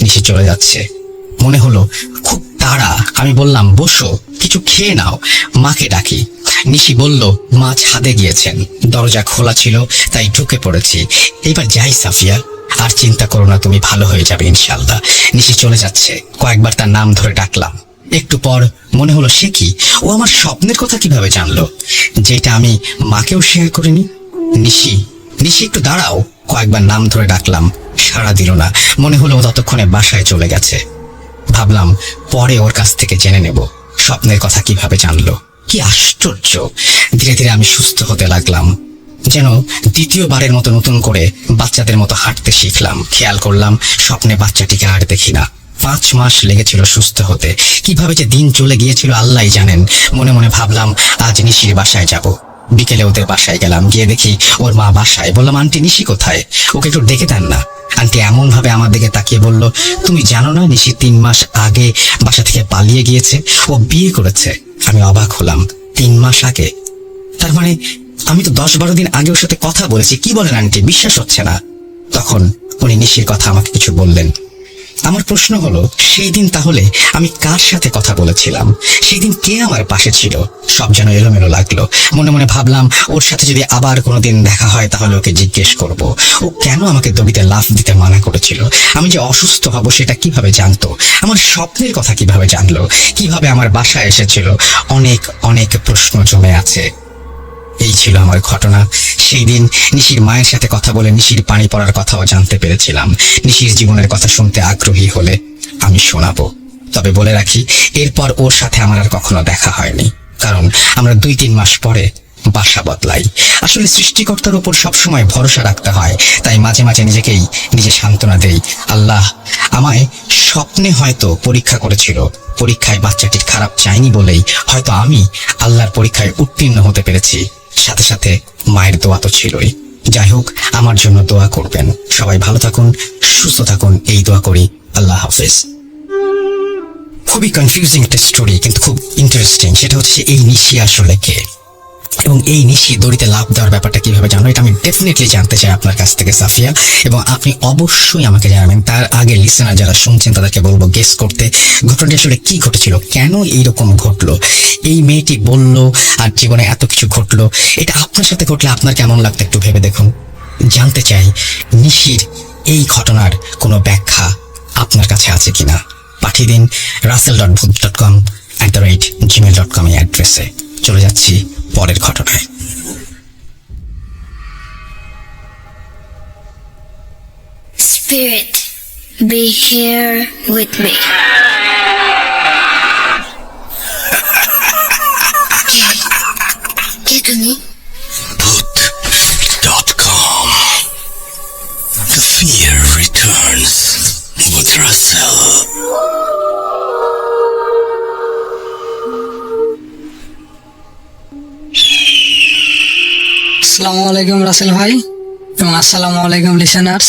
নিচে চলে যাচ্ছে, মনে হলো খুব তাড়া। আমি বললাম, বসো, কিছু খেয়ে নাও, মাকে ডাকি। নিশি বলল, মা ছাদে গিয়েছেন, দরজা খোলা ছিল তাই ঢুকে পড়েছি। এবার যাই সাফিয়া, আর চিন্তা করো না, তুমি ভালো হয়ে যাবে ইনশাআল্লাহ। নিশি চলে যাচ্ছে। কয়েকবার তার নাম ধরে ডাকলাম। একটু পর মনে হলো, সে কি, ও আমার স্বপ্নের কথা কিভাবে জানলো, যেটা আমি মাকেও শেয়ার করিনি। নিশি, নিশি একটু দাঁড়াও। কয়েকবার নাম ধরে ডাকলাম, সাড়া দিল না। মনে হলো ও ততক্ষণে বাসায় চলে গেছে। ভাবলাম পরে ওর কাছ থেকে জেনে নেব স্বপ্নের কথা কিভাবে জানলো। কি আশ্চর্য! ধীরে ধীরে আমি সুস্থ হতে লাগলাম, যেন দ্বিতীয়বারের মতো নতুন করে বাচ্চাদের মতো হাঁটতে শিখলাম। খেয়াল করলাম স্বপ্নে বাচ্চাটিকে আর দেখি না। 5 মাস লেগেছিল সুস্থ হতে। কিভাবে যে দিন চলে গিয়েছিল আল্লাহই জানেন। মনে মনে ভাবলাম আজ নিশির বাসায় যাব। বিকেলে ওদের বাসায় গেলাম, গিয়ে দেখি ওর মা বাসায়। বললাম, আন্টি নিশি কোথায়? ওকে একটু ডেকে দেন না। আন্টি এমন ভাবে আমার দিকে তাকিয়ে বলল, তুমি জানো না নিশি 3 মাস আগে বাসা থেকে পালিয়ে গিয়েছে, ও বিয়ে করেছে। আমি অবাক হলাম, 3 মাস আগে? তার মানে আমি তো 10-12 দিন আগে ওর সাথে কথা বলেছি। কি বলেন আন্টি, বিশ্বাস হচ্ছে না। তখন উনি নিশির কথা আমাকে কিছু বললেন। আমার প্রশ্ন হলো, সেই দিন তাহলে আমি কার সাথে কথা বলেছিলাম? সেই দিন কে আমার পাশে ছিল? সব যেন এলোমেলো লাগলো। মনে মনে ভাবলাম ওর সাথে যদি আবার কোনোদিন দেখা হয় তাহলে ওকে জিজ্ঞেস করব, ও কেন আমাকে দড়িতে লাফ দিতে মানা করেছিল। আমি যে অসুস্থ হব সেটা কিভাবে জানতো? আমার স্বপ্নের কথা কিভাবে জানলো? কিভাবে আমার বাসায় এসেছিল? অনেক অনেক প্রশ্ন জমে আছে। এই ছিল আমার ঘটনা। সেই দিন নিশির মায়ের সাথে কথা বলে নিশির পানি পড়ার কথাও জানতে পেরেছিলাম। নিশির জীবনের কথা শুনতে আগ্রহী হলে আমি শোনাবো। তবে বলে রাখি, এরপর ওর সাথে আমার আর কখনো দেখা হয়নি, কারণ আমরা 2-3 মাস পরে বাসা বদলাই। আসলে সৃষ্টিকর্তার উপর সবসময় ভরসা রাখতে হয়, তাই মাঝে মাঝে নিজে সান্ত্বনা দেই। আল্লাহ আমায় স্বপ্নে হয়তো পরীক্ষা করেছিল, পরীক্ষায় বাচ্চাটির খারাপ চাইনি বলেই হয়তো আমি আল্লাহর পরীক্ষায় উত্তীর্ণ হতে পেরেছি। সাথে সাথে মায়ের দোয়া তো ছিলই। যাই হোক, আমার জন্য দোয়া করবেন। সবাই ভালো থাকুন, সুস্থ থাকুন, এই দোয়া করি। আল্লাহ হাফেজ। খুবই কনফিউজিং একটা স্টোরি, কিন্তু খুব ইন্টারেস্টিং। সেটা হচ্ছে এই নিশি আসলে কে? এবং এই নিশি দড়িতে লাভ দেওয়ার ব্যাপারটা কিভাবে জানো, এটা আমি ডেফিনেটলি জানতে চাই আপনার কাছ থেকে সাফিয়া, এবং আপনি অবশ্যই আমাকে জানাবেন। তার আগে লিসেনার যারা শুনছেন তাদেরকে বলবো গেস করতে ঘটনাটি আসলে কি ঘটেছিল, কেন এইরকম ঘটলো, এই মেয়েটি বলল আর জীবনে এত কিছু ঘটলো, এটা আপনার সাথে ঘটলে আপনার কেমন লাগতো একটু ভেবে দেখুন। জানতে চাই নিশির এই ঘটনার কোনো ব্যাখ্যা আপনার কাছে আছে কিনা। পাঠিয়ে দিন russell.booth.com@gmail.com এই অ্যাড্রেসে। চলে যাচ্ছি পরের ঘটনায়। Spirit, be here with me. কে তুমি? Booth.com. The fear returns with Russell. আসসালামু আলাইকুম রাসেল ভাই এবং আসসালামু আলাইকুম লিসেনার্স।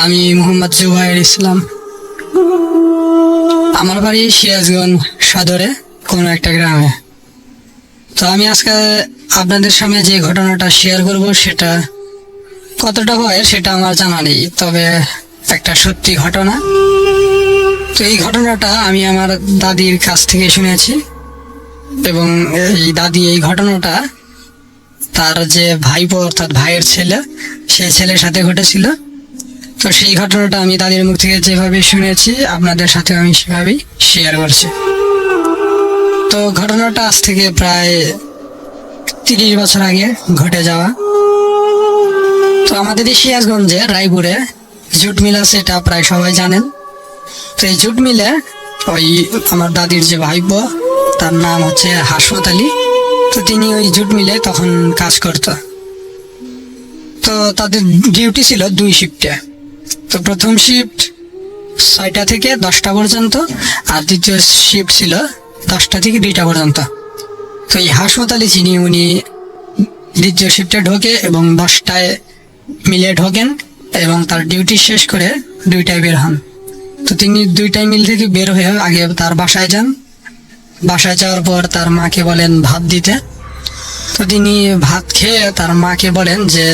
আমি মোহাম্মদ জুবাইর ইসলাম। আমার বাড়ি সিরাজগঞ্জ সদরে কোনো একটা গ্রামে। তো আমি আজকে আপনাদের সামনে যে ঘটনাটা শেয়ার করব সেটা কতটা হয় সেটা আমার জানা নেই, তবে একটা সত্যি ঘটনা। তো এই ঘটনাটা আমি আমার দাদির কাছ থেকে শুনেছি, এবং এই দাদি এই ঘটনাটা তার যে ভাইপো অর্থাৎ ভাইয়ের ছেলে, সেই ছেলের সাথে ঘটেছিল। তো সেই ঘটনাটা আমি দাদির মুখ থেকে যেভাবে শুনেছি আপনাদের সাথে আমি সেভাবেই শেয়ার করছি। তো ঘটনাটা আজ থেকে প্রায় 30 বছর আগে ঘটে যাওয়া। তো আমাদের এই সিরাজগঞ্জে রায়পুরে জুট মিল আছে, এটা প্রায় সবাই জানেন। তো এই জুট মিলে ওই আমার দাদির যে ভাইপো, তার নাম হচ্ছে হাসমত আলী। তো তিনি ওই জুট মিলে তখন কাজ করত। তো তাদের ডিউটি ছিল 2 শিফটে। তো প্রথম শিফট 6টা থেকে 10টা পর্যন্ত, আর দ্বিতীয় শিফট ছিল 10টা থেকে 2টা পর্যন্ত। তো এই হাসমত আলী যিনি, উনি দ্বিতীয় শিফটে ঢোকে এবং 10টায় মিলে ঢোকেন এবং তার ডিউটি শেষ করে 2টায় বের হন। তো তিনি 2টায় মিল থেকে বের হয়ে আগে তার বাসায় যান। বাসায় যাওয়ার পর তার মাকে বলেন ভাত দিতে। তো তিনি ভাত খেয়ে তার মাকে বলেন যে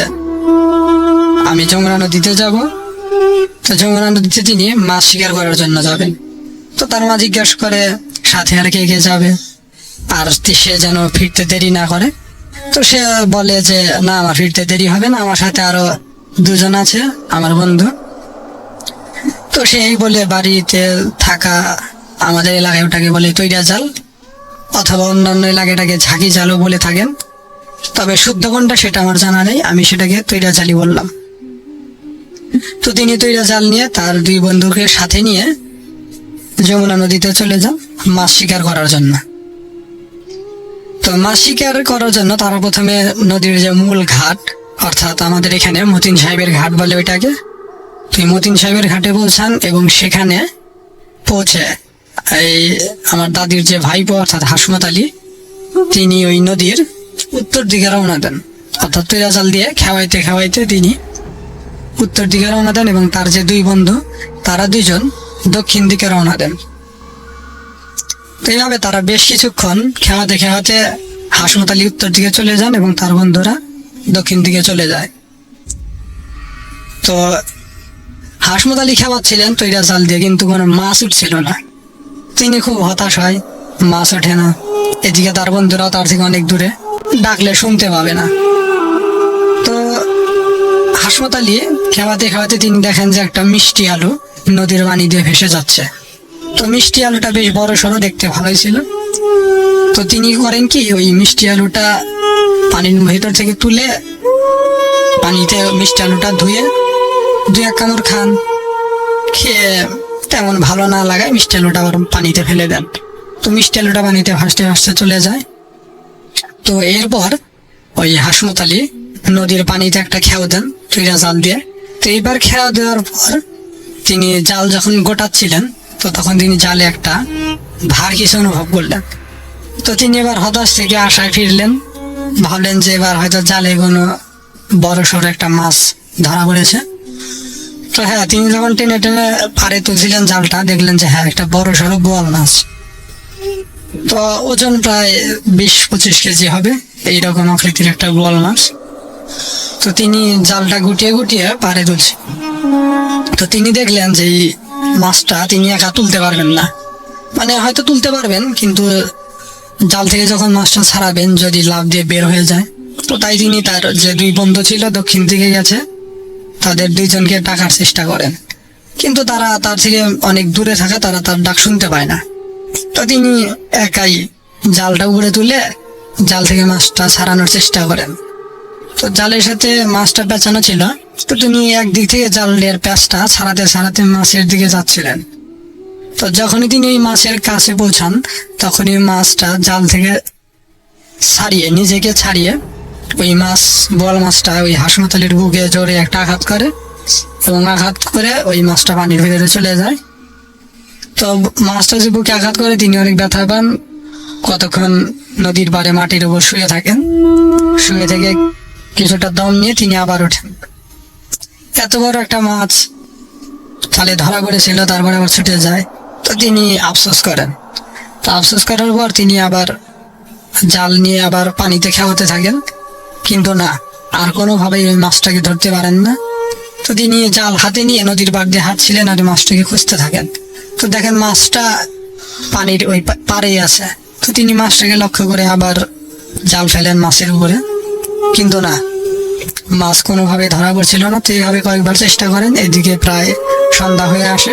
আমি যমুনা নদীতে যাব। তো যমুনা নদীতে তিনি মাছ শিকার করার জন্য যাবেন। তো তার মা জিজ্ঞাসা করে সাথে আর কে কে যাবে, আর সে যেন ফিরতে দেরি না করে। তো সে বলে যে না, আমার ফিরতে দেরি হবে না, আমার সাথে আরো 2 জন আছে আমার বন্ধু। তো সেই বলে বাড়িতে থাকা, আমাদের এলাকায় ওটাকে বলে তৈরা জাল, অথবা অন্যান্য এলাকাটাকে ঝাঁকি জালও বলে থাকেন। তবে শুদ্ধ কোনটা সেটা আমার জানা নেই, আমি সেটাকে তৈরা জালই বললাম। তো তিনি তৈরা জাল নিয়ে তার 2 বন্ধুকে সাথে নিয়ে যমুনা নদীতে চলে যান মাছ শিকার করার জন্য। তো মাছ শিকার করার জন্য তারা প্রথমে নদীর যে মূল ঘাট, অর্থাৎ আমাদের এখানে মতিন সাহেবের ঘাট বলে ওইটাকে, তো মতিন সাহেবের ঘাটে পৌঁছান এবং সেখানে পৌঁছে এই আমার দাদির যে ভাইপো অর্থাৎ হাসমত আলী, তিনি ওই নদীর উত্তর দিকে রওনা দেন। অর্থাৎ তৈরা জাল দিয়ে খাওয়াইতে খাওয়াইতে তিনি উত্তর দিকে রওনা দেন এবং তার যে 2 বন্ধু, তারা 2 জন দক্ষিণ দিকে রওনা দেন। তো এইভাবে তারা বেশ কিছুক্ষণ খাওয়াতে খাওয়াতে হাসমত আলী উত্তর দিকে চলে যান এবং তার বন্ধুরা দক্ষিণ দিকে চলে যায়। তো হাসমত আলী খাওয়াচ্ছিলেন তৈরা জাল দিয়ে, কিন্তু কোনো মাছ উঠছিল না। তিনি খুব হতাশ হয়, মাছ ওঠে না। এদিকে তার বন্ধুরাও তার থেকে অনেক দূরে, ডাকলে শুনতে পাবে না। তো হাসমত আলী খাওয়াতে খাওয়াতে তিনি দেখেন যে একটা মিষ্টি আলু নদীর পানি দিয়ে ভেসে যাচ্ছে। তো মিষ্টি আলুটা বেশ বড় সড়ো, দেখতে ভালোই ছিল। তো তিনি করেন কি, ওই মিষ্টি আলুটা পানির ভেতর থেকে তুলে পানিতে মিষ্টি আলুটা ধুয়ে 2-1 কামড় খান। খেয়ে তেমন ভালো না লাগায় মিষ্টি আলুটা আবার পানিতে ফেলে দেন। তো মিষ্টি আলুটা পানিতে ভাসতে ভাসতে চলে যায়। তো এরপর ওই হাসমত আলী নদীর পানিতে একটা খেয়াও দেন তৈরা জাল দিয়ে। তো এইবার খেয়াও দেওয়ার পর তিনি জাল যখন গোটাচ্ছিলেন, তো তখন তিনি জালে একটা ভার কিছু অনুভব করলেন। তো তিনি এবার হতাশ থেকে আশায় ফিরলেন, ভাবলেন যে এবার হয়তো জালে কোনো বড় সড়ো একটা মাছ ধরা পড়েছে। তো হ্যাঁ, তিনি যখন টেনে টেনে পাড়ে তুলছিলেন জালটা, দেখলেন যে হ্যাঁ, একটা বড় সড়ো বোয়াল মাছ। তো ওজন প্রায় 20-25 কেজি হবে এইরকম আকৃতির একটা বোয়াল মাছ। তো তিনি জালটা গুটিয়ে গুটিয়ে পাড়ে তুলছে। তো তিনি দেখলেন যে এই মাছটা তিনি একা তুলতে পারবেন না, মানে হয়তো তুলতে পারবেন কিন্তু জাল থেকে যখন মাছটা ছাড়াবেন যদি লাফ দিয়ে বের হয়ে যায়। তো তাই তিনি তার যে দুই বন্ধু ছিল দক্ষিণ দিকে গেছে, তাদের দুইজনকে ডাকার চেষ্টা করেন, কিন্তু তারা তার থেকে অনেক দূরে থাকে, তারা তার ডাক শুনতে পায় না। তো তিনি একাই জালটা উপরে তুলে জাল থেকে মাছটা ছাড়ানোর চেষ্টা করেন। তো জালের সাথে মাছটা পেঁচানো ছিল, তো তিনি একদিক থেকে জালের প্যাঁচটা ছাড়াতে ছাড়াতে মাছের দিকে যাচ্ছিলেন। তো যখনই তিনি ওই মাছের কাছে পৌঁছান তখনই মাছটা জাল থেকে নিজেকে ছাড়িয়ে ওই মাছ বোয়াল মাছটা ওই হাসপাতালের বুকে জোরে একটা আঘাত করে, এবং আঘাত করে ওই মাছটা পানির ভিতরে চলে যায়। তো মাছটা যে বুকে আঘাত করে তিনি অনেক ব্যথা পান, কতক্ষণ নদীর পাড়ে মাটির উপর শুয়ে থাকেন। শুয়ে থেকে কিছুটা দম নিয়ে তিনি আবার ওঠেন। এত বড় একটা মাছ খালে ধরা পড়েছিল, তারপরে আবার ছুটে যায়। তো তিনি আফসোস করেন। তো আফসোস করার পর তিনি আবার জাল নিয়ে আবার পানিতে খেয়াতে থাকেন, কিন্তু না, আর কোনোভাবেই ওই মাছটাকে ধরতে পারেন না। তো তিনি জাল হাতে নিয়ে নদীর পাড় দিয়ে হাঁটছিলেন আর মাছটাকে খুঁজতে থাকেন। তো দেখেন মাছটা পানির ওই পাড়েই আছে। তো তিনি মাছটাকে লক্ষ্য করে আবার জাল ফেলেন মাছের উপরে, কিন্তু না, মাছ কোনোভাবে ধরা পড়ছিল না। তো এইভাবে কয়েকবার চেষ্টা করেন, এদিকে প্রায় সন্ধ্যা হয়ে আসে।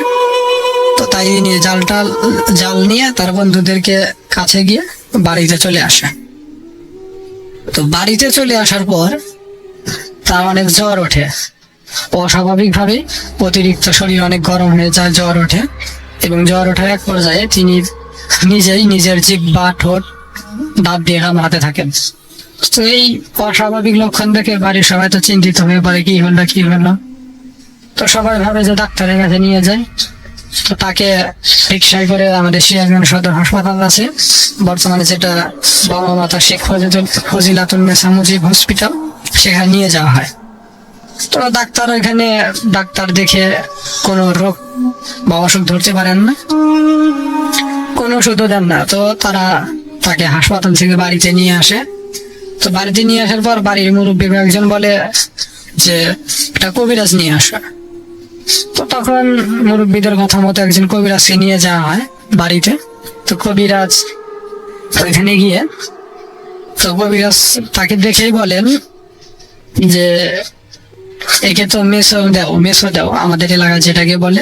তো তাই নিয়ে জাল নিয়ে তার বন্ধুদেরকে কাছে গিয়ে বাড়িতে চলে আসে। তো বাড়িতে চলে আসার পর তার অনেক জ্বর ওঠে, অস্বাভাবিকভাবে অতিরিক্ত শরীর অনেক গরম হয়ে যায়, জ্বর ওঠে। এবং জ্বর ওঠার এক পর্যায়ে তিনি নিজেই নিজের জিহ্বা ঠোঁট দাঁত দিয়ে কামড়াতে থাকেন। তো এই অস্বাভাবিক লক্ষণ দেখে বাড়ির সবাই তো চিন্তিত হয়ে পড়ে, কি হলো। তো সবাই ভাবে যে ডাক্তারের কাছে নিয়ে যায়। তো তাকে রিক্সায় করে আমাদের সিরাজগঞ্জ সদর হাসপাতাল আছে বর্তমানে, যেটা বঙ্গমাতা শেখ ফজিলাতুন্নেসা মুজিব হসপিটাল, সেখানে নিয়ে যাওয়া হয়। তো ডাক্তার দেখে কোনো রোগ বা অসুখ ধরতে পারেন না, কোনো ওষুধও দেন না। তো তারা তাকে হাসপাতাল থেকে বাড়িতে নিয়ে আসে। তো বাড়িতে নিয়ে আসার পর বাড়ির মুরব্বী একজন বলে যে একটা কবিরাজ নিয়ে আসা। তো তখন মুরব্বীদের কথা মতো একজন কবিরাজকে নিয়ে যাওয়া হয় বাড়িতে। তো কবিরাজ ওইখানে গিয়ে তো কবিরাজ তাকে দেখেই বলেন যে একে তো মেসো দাও আমাদের এলাকায় যেটাকে বলে,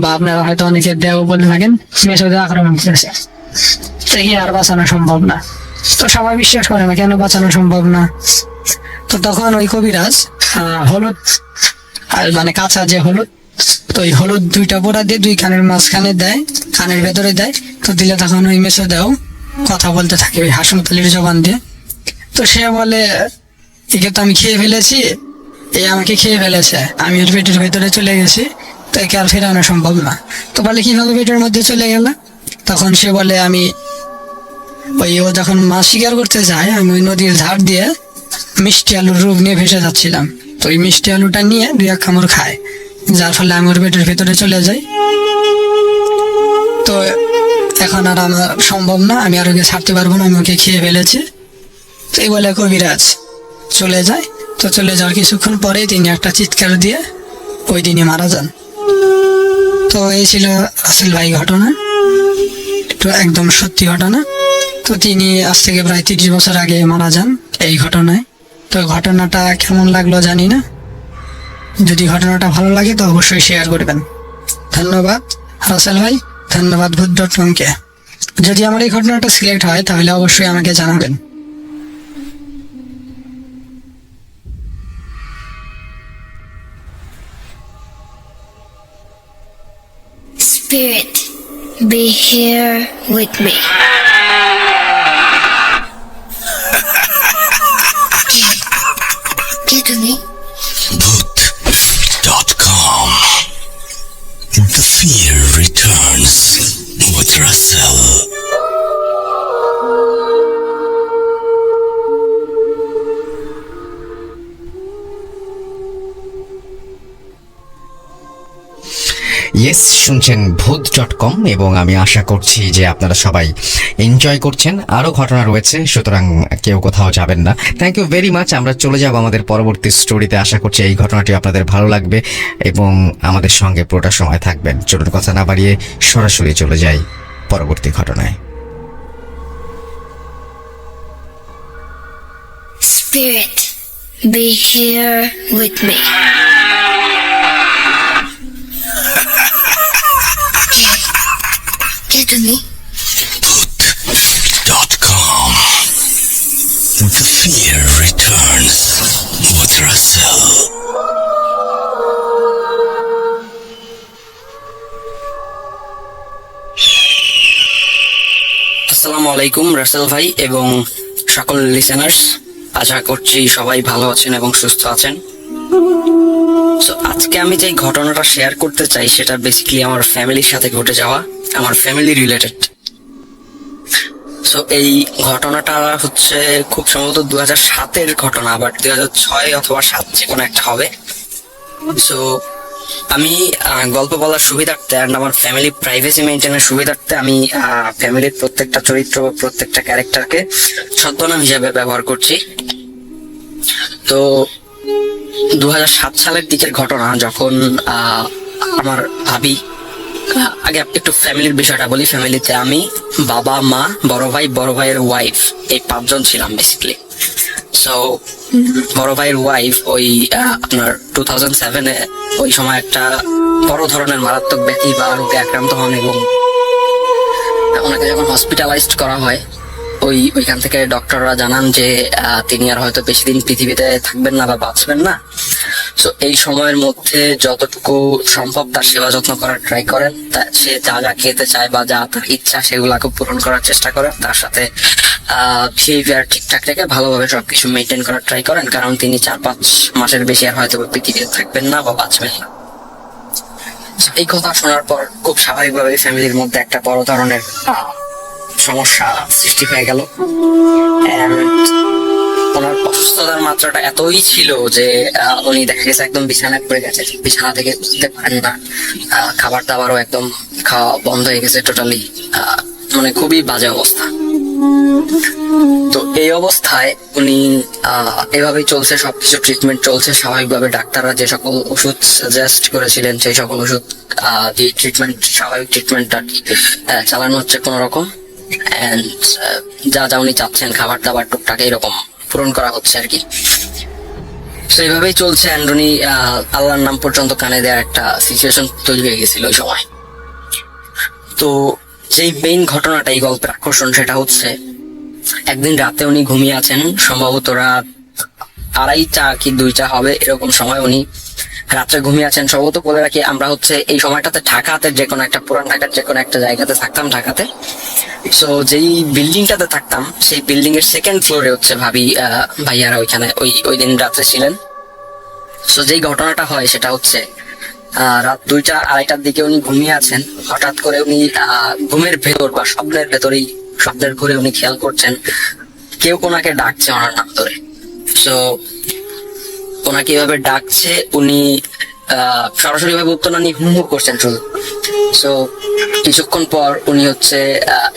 বা আপনারা হয়তো অনেকে দেও বলে থাকেন, মেসো দেও আক্রমণ করেছে, সে আর বাঁচানো সম্ভব না। তো সবাই বিশ্বাস করে না, কেন বাঁচানো সম্ভব না। তো তখন ওই কবিরাজ হলুদ, মানে কাঁচা যে হলুদ, তো ওই হলুদ 2টা পোড়া দিয়ে 2 কানের মাঝখানে দেয়, কানের ভেতরে দেয়। তো দিলে তখন ওই মেসো দেও কথা বলতে থাকে ওই হাসপাতালের জবান দিয়ে। তো সে বলে একে তো আমি খেয়ে ফেলেছি, এ আমাকে খেয়ে ফেলেছে, আমি ওর পেটের ভেতরে চলে গেছি, তো একে আর ফেরানো সম্ভব না। তো বলে কিভাবে পেটের মধ্যে চলে গেল? তখন সে বলে আমি ও যখন মাছ শিকার করতে যায়, আমি ওই নদীর ধার দিয়ে মিষ্টি আলুর রূপ নিয়ে ভেসে যাচ্ছিলাম। তো ওই মিষ্টি আলুটা নিয়ে 2-1 কামড় খায়, যার ফলে আমি ওর পেটের ভেতরে চলে যাই। তো এখন আর আমার সম্ভব না, আমি আর ওকে ছাড়তে পারবো না, আমি ওকে খেয়ে ফেলেছি। তো এই বলে কবিরাজ চলে যায়। তো চলে যাওয়ার কিছুক্ষণ পরে তিনি একটা চিৎকার দিয়ে ওই দিনই মারা যান। তো এই ছিল রাসেল ভাই ঘটনা, একটু একদম সত্যি ঘটনা। তো তিনি আজ থেকে প্রায় 30 বছর আগে মারা যান এই ঘটনায়। তো ঘটনাটা কেমন লাগলো জানি না, যদি ঘটনাটা ভালো লাগে তো অবশ্যই শেয়ার করবেন। ধন্যবাদ রাসেল ভাই, ধন্যবাদ ভূত.com-কে। যদি আমার এই ঘটনাটা সিলেক্ট হয় তাহলে অবশ্যই আমাকে জানাবেন। Spirit, be here with me. Get to me. Boot.com. The fear returns with Russell. Yes, শুনছেন ভূত.com এবং আমি আশা করছি যে আপনারা সবাই এনজয় করছেন। আরও ঘটনা রয়েছে, সুতরাং কেউ কোথাও যাবেন না। Thank you very much. আমরা চলে যাব আমাদের পরবর্তী স্টোরিতে। আশা করছি এই ঘটনাটি আপনাদের ভালো লাগবে এবং আমাদের সঙ্গে পুরোটা সময় থাকবেন। চলুন কথা না বাড়িয়ে সরাসরি চলে যাই পরবর্তী ঘটনায়। Spirit, be here with me. Get to me. Voot.com. The fear returns with Russell. আসসালামু আলাইকুম রাসেল ভাই এবং সকল লিসেনার্স, আশা করছি সবাই ভালো আছেন এবং সুস্থ আছেন। তো আজকে আমি যে ঘটনাটা শেয়ার করতে চাই সেটা বেসিক্যালি আমার ফ্যামিলির সাথে ঘটে যাওয়া, আমার ফ্যামিলি রিলেটেড। সো এই ঘটনাটা হচ্ছে খুব সম্ভবত 2007-এর ঘটনা, বাট 2006 অথবা 7 যে কোনো একটা হবে। সো আমি গল্প বলার সুবিধার্থে আর আমার ফ্যামিলি প্রাইভেসি মেনটেনের সুবিধার্থে আমি ফ্যামিলির প্রত্যেকটা চরিত্র বা প্রত্যেকটা ক্যারেক্টারকে ছদ্মনাম হিসেবে ব্যবহার করছি। তো 2007 সালের দিকের ঘটনা, যখন আমার ভাবি, আগে একটু ফ্যামিলির বিষয়টা বলি। ফ্যামিলিতে আমি, বাবা, মা, বড় ভাই, বড় ভাইয়ের ওয়াইফ, এই 5 জন ছিলাম বেসিক্যালি। সো বড় ভাইয়ের ওয়াইফ ওই আপনার 2007-এ ওই সময় একটা বড় ধরনের মারাত্মক ব্যাধি বা রোগে আক্রান্ত হন এবং ওনাকে যখন হসপিটালাইজড করা হয় ওইখান থেকে ডক্টররা জানান যে তিনি আর হয়তো বেশি দিন পৃথিবীতে থাকবেন না বা বাঁচবেন না। তো এই সময়ের মধ্যে যতটুকু সম্ভব তার সেবা যত্ন করার ট্রাই করেন, সে যা যা খেতে চায় বা যা তার ইচ্ছা সেগুলাকে পূরণ করার চেষ্টা করেন, তার সাথে বিহেভিয়ার ঠিকঠাক রেখে ভালোভাবে সবকিছু মেনটেন করার ট্রাই করেন, কারণ তিনি 4-5 মাসের বেশি আর হয়তো পৃথিবীতে থাকবেন না বা বাঁচবেন না। এই কথা শোনার পর খুব স্বাভাবিকভাবে ফ্যামিলির মধ্যে একটা বড় ধরনের সমস্যা সৃষ্টি হয়ে গেল। ওনার অসুস্থতার মাত্রাটা এতই ছিল যে উনি দেখা গেছে একদম বিছানায় পড়ে গেছে, বিছানা থেকে উঠতে পারেন না, খাবার দাবারও একদম খাওয়া বন্ধ হয়ে গেছে টোটালি, মানে খুবই বাজে অবস্থা। তো এই অবস্থায় উনি এভাবেই চলছে, সবকিছু ট্রিটমেন্ট চলছে স্বাভাবিকভাবে। ডাক্তাররা যে সকল ওষুধ সাজেস্ট করেছিলেন সেই সকল ওষুধ দিয়ে ট্রিটমেন্ট, স্বাভাবিক ট্রিটমেন্টটা চালানো হচ্ছে কোনো রকম। অ্যান্ড যা যা উনি চাচ্ছেন, খাবার দাবার টুকটাক এরকম পূরণ করা হচ্ছে আর কি। তো এইভাবেই চলছে। অ্যান্ড উনি আল্লাহর নাম পর্যন্ত কানে দেওয়ার একটা সিচুয়েশন তৈরি হয়ে গেছিল ওই সময়। তো যেই মেইন ঘটনাটা এই গল্পের আকর্ষণ, সেটা হচ্ছে একদিন রাতে উনি ঘুমিয়ে আছেন, সম্ভবত রাত 2:30 কি 2টা হবে এরকম সময় উনি রাত্রে ঘুমিয়ে আছেন। সম্ভবত বলে রাখি, আমরা হচ্ছে এই সময়টাতে ঢাকাতে যে কোনো একটা, পুরান ঢাকার যে কোনো একটা জায়গাতে থাকতাম ঢাকাতে। সো যেই বিল্ডিংটাতে থাকতাম সেই বিল্ডিং এর 2nd ফ্লোরে হচ্ছে ভাইয়ারা ওইখানে ওই দিন রাত্রে ছিলেন। সো যেই ঘটনাটা হয় সেটা হচ্ছে রাত 2টা 2:30টার দিকে উনি ঘুমিয়ে আছেন। হঠাৎ করে উনি ঘুমের ভেতর বা স্বপ্নের ভেতরেই, স্বপ্নের ঘুরে উনি খেয়াল করছেন কেউ ওনাকে ডাকছে ওনার নাম ধরে। সো ওনাকে এভাবে ডাকছে, উনি সরাসরি ভাবে উত্তর না নিয়ে হুমহু করছেন শুধু। সো কিছুক্ষণ পর উনি হচ্ছে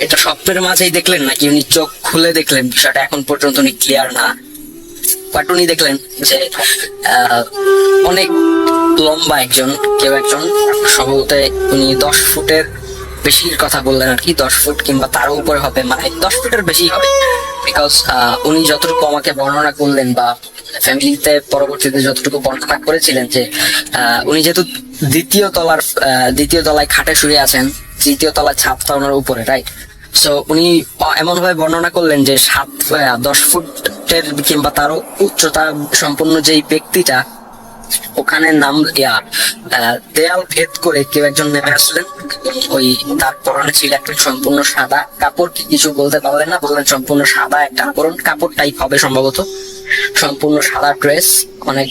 এটা স্বপ্নের মাঝেই দেখলেন নাকি উনি চোখ খুলে দেখলেন, বিষয়টা এখন পর্যন্ত উনি ক্লিয়ার না। বাট উনি দেখলেন যে অনেক লম্বা কেউ একজন, সম্ভবত উনি 10 ফুটের বেশির কথা বললেন আর কি, 10 ফুট কিংবা তারও উপরে হবে, মানে 10 ফুটের বেশি হবে। বিকজ উনি যতটুকু আমাকে বর্ণনা করলেন বা ফ্যামিলিতে পরবর্তীতে যতটুকু বর্ণনা করেছিলেন যে উনি যেহেতু দ্বিতীয় তলায় খাটে শুয়ে আছেন, 3য় তলায় ছাদটা ওনার উপরে, রাইট। সো উনি এমন ভাবে বর্ণনা করলেন যে 10 ফুটের কিংবা তারও উচ্চতা সম্পন্ন যেই ব্যক্তিটা, ওখানে দেয়াল ভেদ করে কেউ একজন নেমে আসলেন। ওই তার পরনে ছিল একটা সম্পূর্ণ সাদা কাপড়, কিছু বলতে পারলেন না, বললেন সম্পূর্ণ সাদা একটা কাপড় টাইপ হবে সম্ভবত, সম্পূর্ণ সাদা ড্রেস, অনেক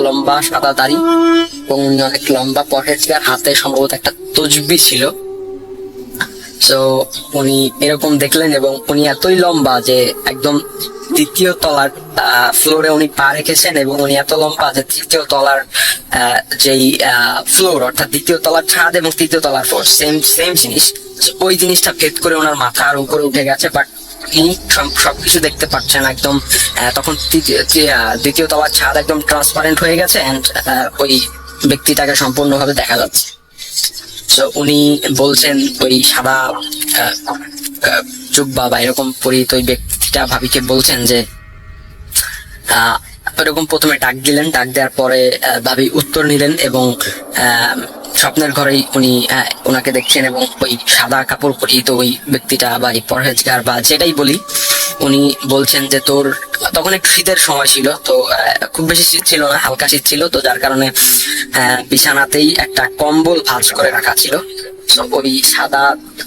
লম্বা সাদা দাড়ি এবং অনেক লম্বা পরহেজগার, হাতে সম্ভবত একটা তসবিহ ছিল। সো উনি এরকম দেখলেন এবং উনি এতই লম্বা যে একদম দ্বিতীয় তলার ফ্লোরে উনি পা রেখেছেন এবং উনি এত লম্বা যে তৃতীয় তলার যেই ফ্লোর অর্থাৎ দ্বিতীয় তলার ছাদ এবং তৃতীয় তলার ফ্লোর সেম জিনিস, ওই জিনিসটা ভেদ করে ওনার মাথার উপরে উঠে গেছে, বাট উনি সবকিছু দেখতে পাচ্ছেন একদম। তখন দ্বিতীয় তলার ছাদ একদম ট্রান্সপারেন্ট হয়ে গেছে এন্ড ওই ব্যক্তিটাকে সম্পূর্ণভাবে দেখা যাচ্ছে। তো উনি বলছেন ওই সাদা জুব্বা বা এরকম পরিহিত ওই ব্যক্তিটা ভাবিকে বলছেন যে এরকম প্রথমে ডাক দিলেন, ডাক দেওয়ার পরে ভাবি উত্তর নিলেন এবং স্বপ্নের ঘরেই উনি ওনাকে দেখছেন এবং ওই সাদা কাপড় পরিহিত ওই ব্যক্তিটা বা এই পরহেজগার বা যেটাই বলি, উনি বলছেন যে তোর তখন একটু শীতের সময় ছিল, তো খুব বেশি শীত ছিল না, হালকা শীত ছিল, তো যার কারণে বিছানাতেই একটা কম্বল ভাঁজ করে রাখা ছিল। তো ওই সাদা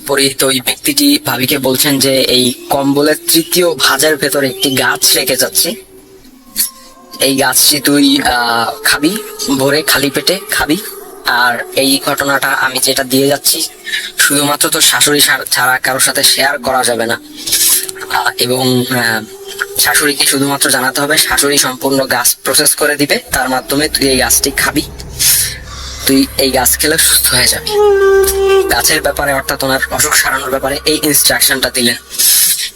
পরিহিত ওই ব্যক্তিটি ভাবিকে বলছেন যে এই কম্বলের তৃতীয় ভাঁজের ভেতরে একটি গাছ রেখে যাচ্ছে, এই গাছটি তুই খাবি, ভোরে খালি পেটে খাবি। আর এই ঘটনাটা আমি যেটা দিয়ে যাচ্ছি শুধুমাত্র তোর শাশুড়ি ছাড়া কারোর সাথে শেয়ার করা যাবে না, এবং শাশুড়িকে শুধুমাত্র জানাতে হবে, শাশুড়ি সম্পূর্ণ গাছ প্রসেস করে দিবে, তার মাধ্যমে তুই এই গাছটি খাবি, তুই এই গাছ খেলে সুস্থ হয়ে যাবি। গাছের ব্যাপারে অর্থাৎ ওনার অসুখ সারানোর ব্যাপারে এই ইনস্ট্রাকশনটা দিলেন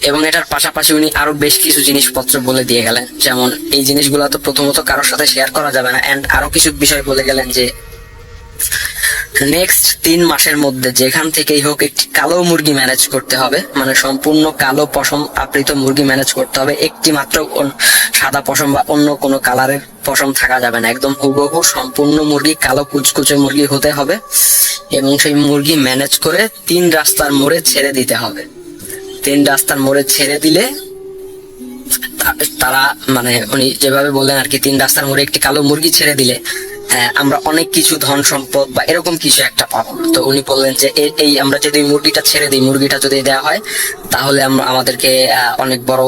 এবং এটার পাশাপাশি উনি আরো বেশ কিছু জিনিসপত্র বলে দিয়ে গেলেন, যেমন এই জিনিসগুলো তো প্রথমত কারোর সাথে শেয়ার করা যাবে না, এন্ড আরো কিছু বিষয় বলে গেলেন যে নেক্সট 3 মাসের মধ্যে যেখান থেকেই হোক একটি কালো মুরগি ম্যানেজ করতে হবে, মানে সম্পূর্ণ কালো পশম আবৃত মুরগি ম্যানেজ করতে হবে, একটি মাত্র সাদা পশম বা অন্য কোনো কালারের পশম থাকা যাবে না, একদম হুবহু সম্পূর্ণ মুরগি কালো কুচকুচে মুরগি হতে হবে এবং সেই মুরগি ম্যানেজ করে 3 রাস্তার মোড়ে ছেড়ে দিতে হবে। 3 রাস্তার মোড়ে ছেড়ে দিলে তারা, মানে উনি যেভাবে বললেন আর কি, 3 রাস্তার মোড়ে একটি কালো মুরগি ছেড়ে দিলে আমরা অনেক কিছু ধন সম্পদ বা এরকম কিছু একটা পাবো। তো উনি বললেন যে এই আমরা যদি মুরগিটা ছেড়ে দিই, মুরগিটা যদি দেওয়া হয় তাহলে আমাদেরকে অনেক বড়